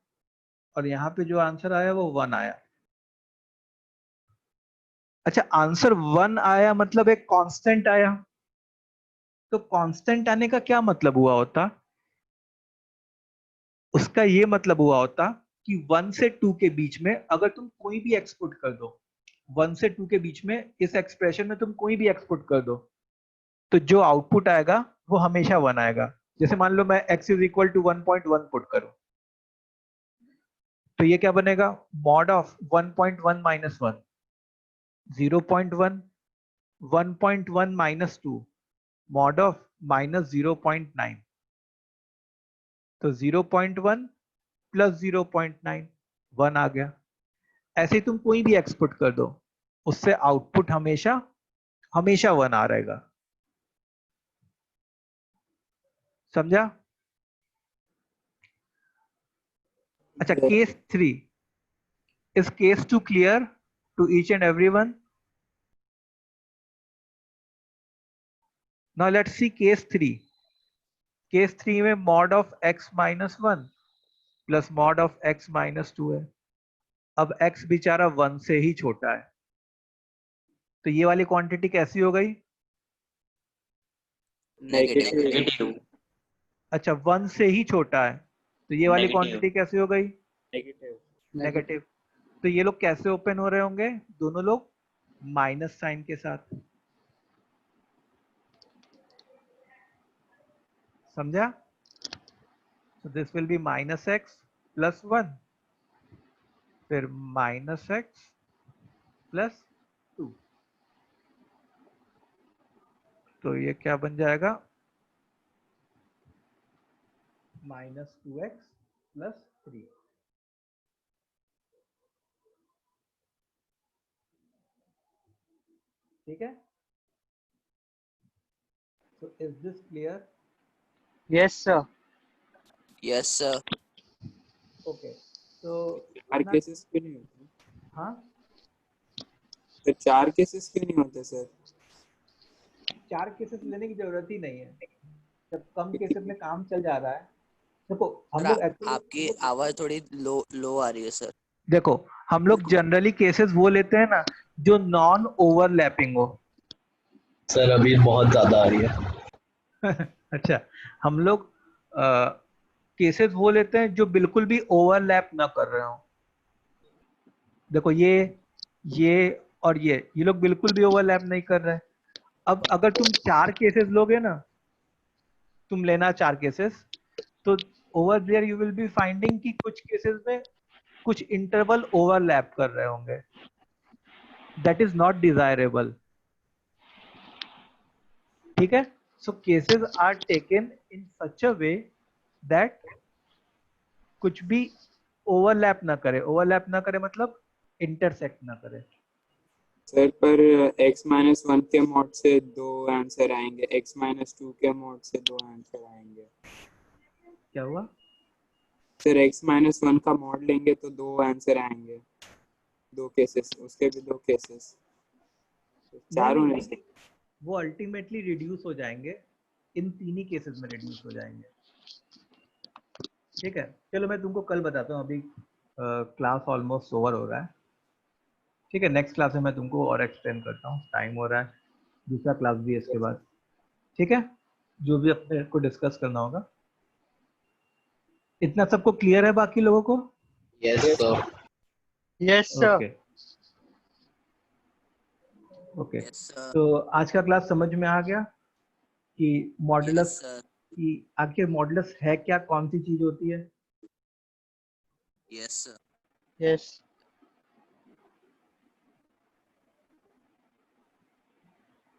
और यहाँ पे जो आंसर आया वो 1 आया। अच्छा, आंसर 1 आया मतलब एक कांस्टेंट आया, तो कांस्टेंट आने का क्या मतलब हुआ होता, उसका ये मतलब हुआ होता कि 1 से 2 के बीच में अगर तुम कोई भी एक्सपुट कर दो, 1 से 2 के बीच में इस एक्सप्रेशन में तुम कोई भी एक्सपुट कर दो तो जो आउटपुट आएगा वो हमेशा 1 आएगा। जैसे मान लो मैं x is equal to 1.1 put करूं तो ये क्या बनेगा, mod of 1.1 minus 1, 0.1, 1.1 minus 2, mod of minus 0.9, तो 0.1 प्लस 0.9, 1 आ गया। ऐसे ही तुम कोई भी एक्सपुट कर दो उससे आउटपुट हमेशा 1 आ रहेगा। समझा? अच्छा, case 3 is case 2 clear to each and everyone? Now let's see case 3. Case 3 में mod of x minus 1 plus mod of x minus 2 है. अब x बेचारा 1 से ही छोटा है, तो ये वाली क्वांटिटी कैसी हो गई? नेगेटिव। अच्छा, 1 से ही छोटा है, तो ये वाली क्वांटिटी कैसी हो गई? नेगेटिव। तो ये लोग कैसे ओपन हो रहे होंगे? दोनों लोग माइनस साइन के साथ। समझा? So this will be minus x plus 1, फिर minus x plus 2, तो ये क्या बन जाएगा? minus 2x plus 3। ठीक है? So is this clear? Yes, sir. Yes sir. Okay. So चार केसेस क्यों नहीं होते? हाँ, तो 4 केसेस क्यों नहीं होते सर? 4 केसेस लेने की जरूरत ही नहीं है, जब कम केसेस में काम चल जा रहा है। देखो हम लोग आपकी आवाज थोड़ी लो आ रही है सर। देखो हम लोग जनरली केसेस वो लेते हैं ना जो नॉन ओवरलैपिंग हो। सर अभी बहुत ज्यादा आ रही है। अच्छा, हम लोग केसेस वो लेते हैं जो बिल्कुल भी ओवरलैप ना कर रहे हो। देखो ये और ये लोग बिल्कुल भी ओवरलैप नहीं कर रहे हैं। अब अगर तुम 4 केसेस लोगे ना, तुम लेना 4 केसेस, तो over there you will be finding कि कुछ केसेस में कुछ इंटरवल ओवरलैप कर रहे होंगे। That is not desirable. ठीक है? So cases are taken in such a way that कुछ भी ओवरलैप ना करे। ओवरलैप ना करे मतलब इंटरसेक्ट ना करे। सर पर x-1 के मॉड से 2 आंसर आएंगे, x-2 के मॉड से 2 आंसर आएंगे। क्या हुआ? सर x-1 का मॉड लेंगे तो 2 आंसर आएंगे, 2 केसेस, उसके भी 2 केसेस, चार होने से वो अल्टीमेटली रिड्यूस हो जाएंगे, इन 3 ही केसेस में रिड्यूस हो जाएंगे। ठीक है, चलो मैं तुमको कल बताता हूँ, अभी क्लास ऑलमोस्ट ओवर हो रहा है। ठीक है, नेक्स्ट क्लास में मैं तुमको और एक्सप्लेन करता हूँ, टाइम हो रहा है, दूसरा क्लास भी है इसके बाद। ठीक है, जो भी अपने को डिस्कस करना होगा। इतना सबको क्लियर है बाकी लोगों को? Yes sir. Yes, sir. Okay, तो आज का क्लास समझ में आ गया कि मॉडुलस की आखिर मॉडुलस है क्या, कौन सी चीज होती है? Yes sir. Yes.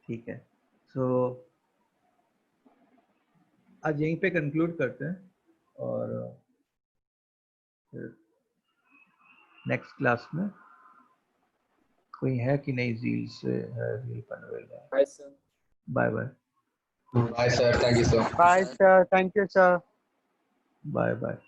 ठीक है, सो आज यहीं पे कंक्लूड करते हैं और फिर नेक्स्ट क्लास में कोई है कि नहीं जील से है, जील पनवेल है। Bye sir. Bye bye. Bye sir, thank you sir. Bye, sir. Thank you, sir. Bye bye.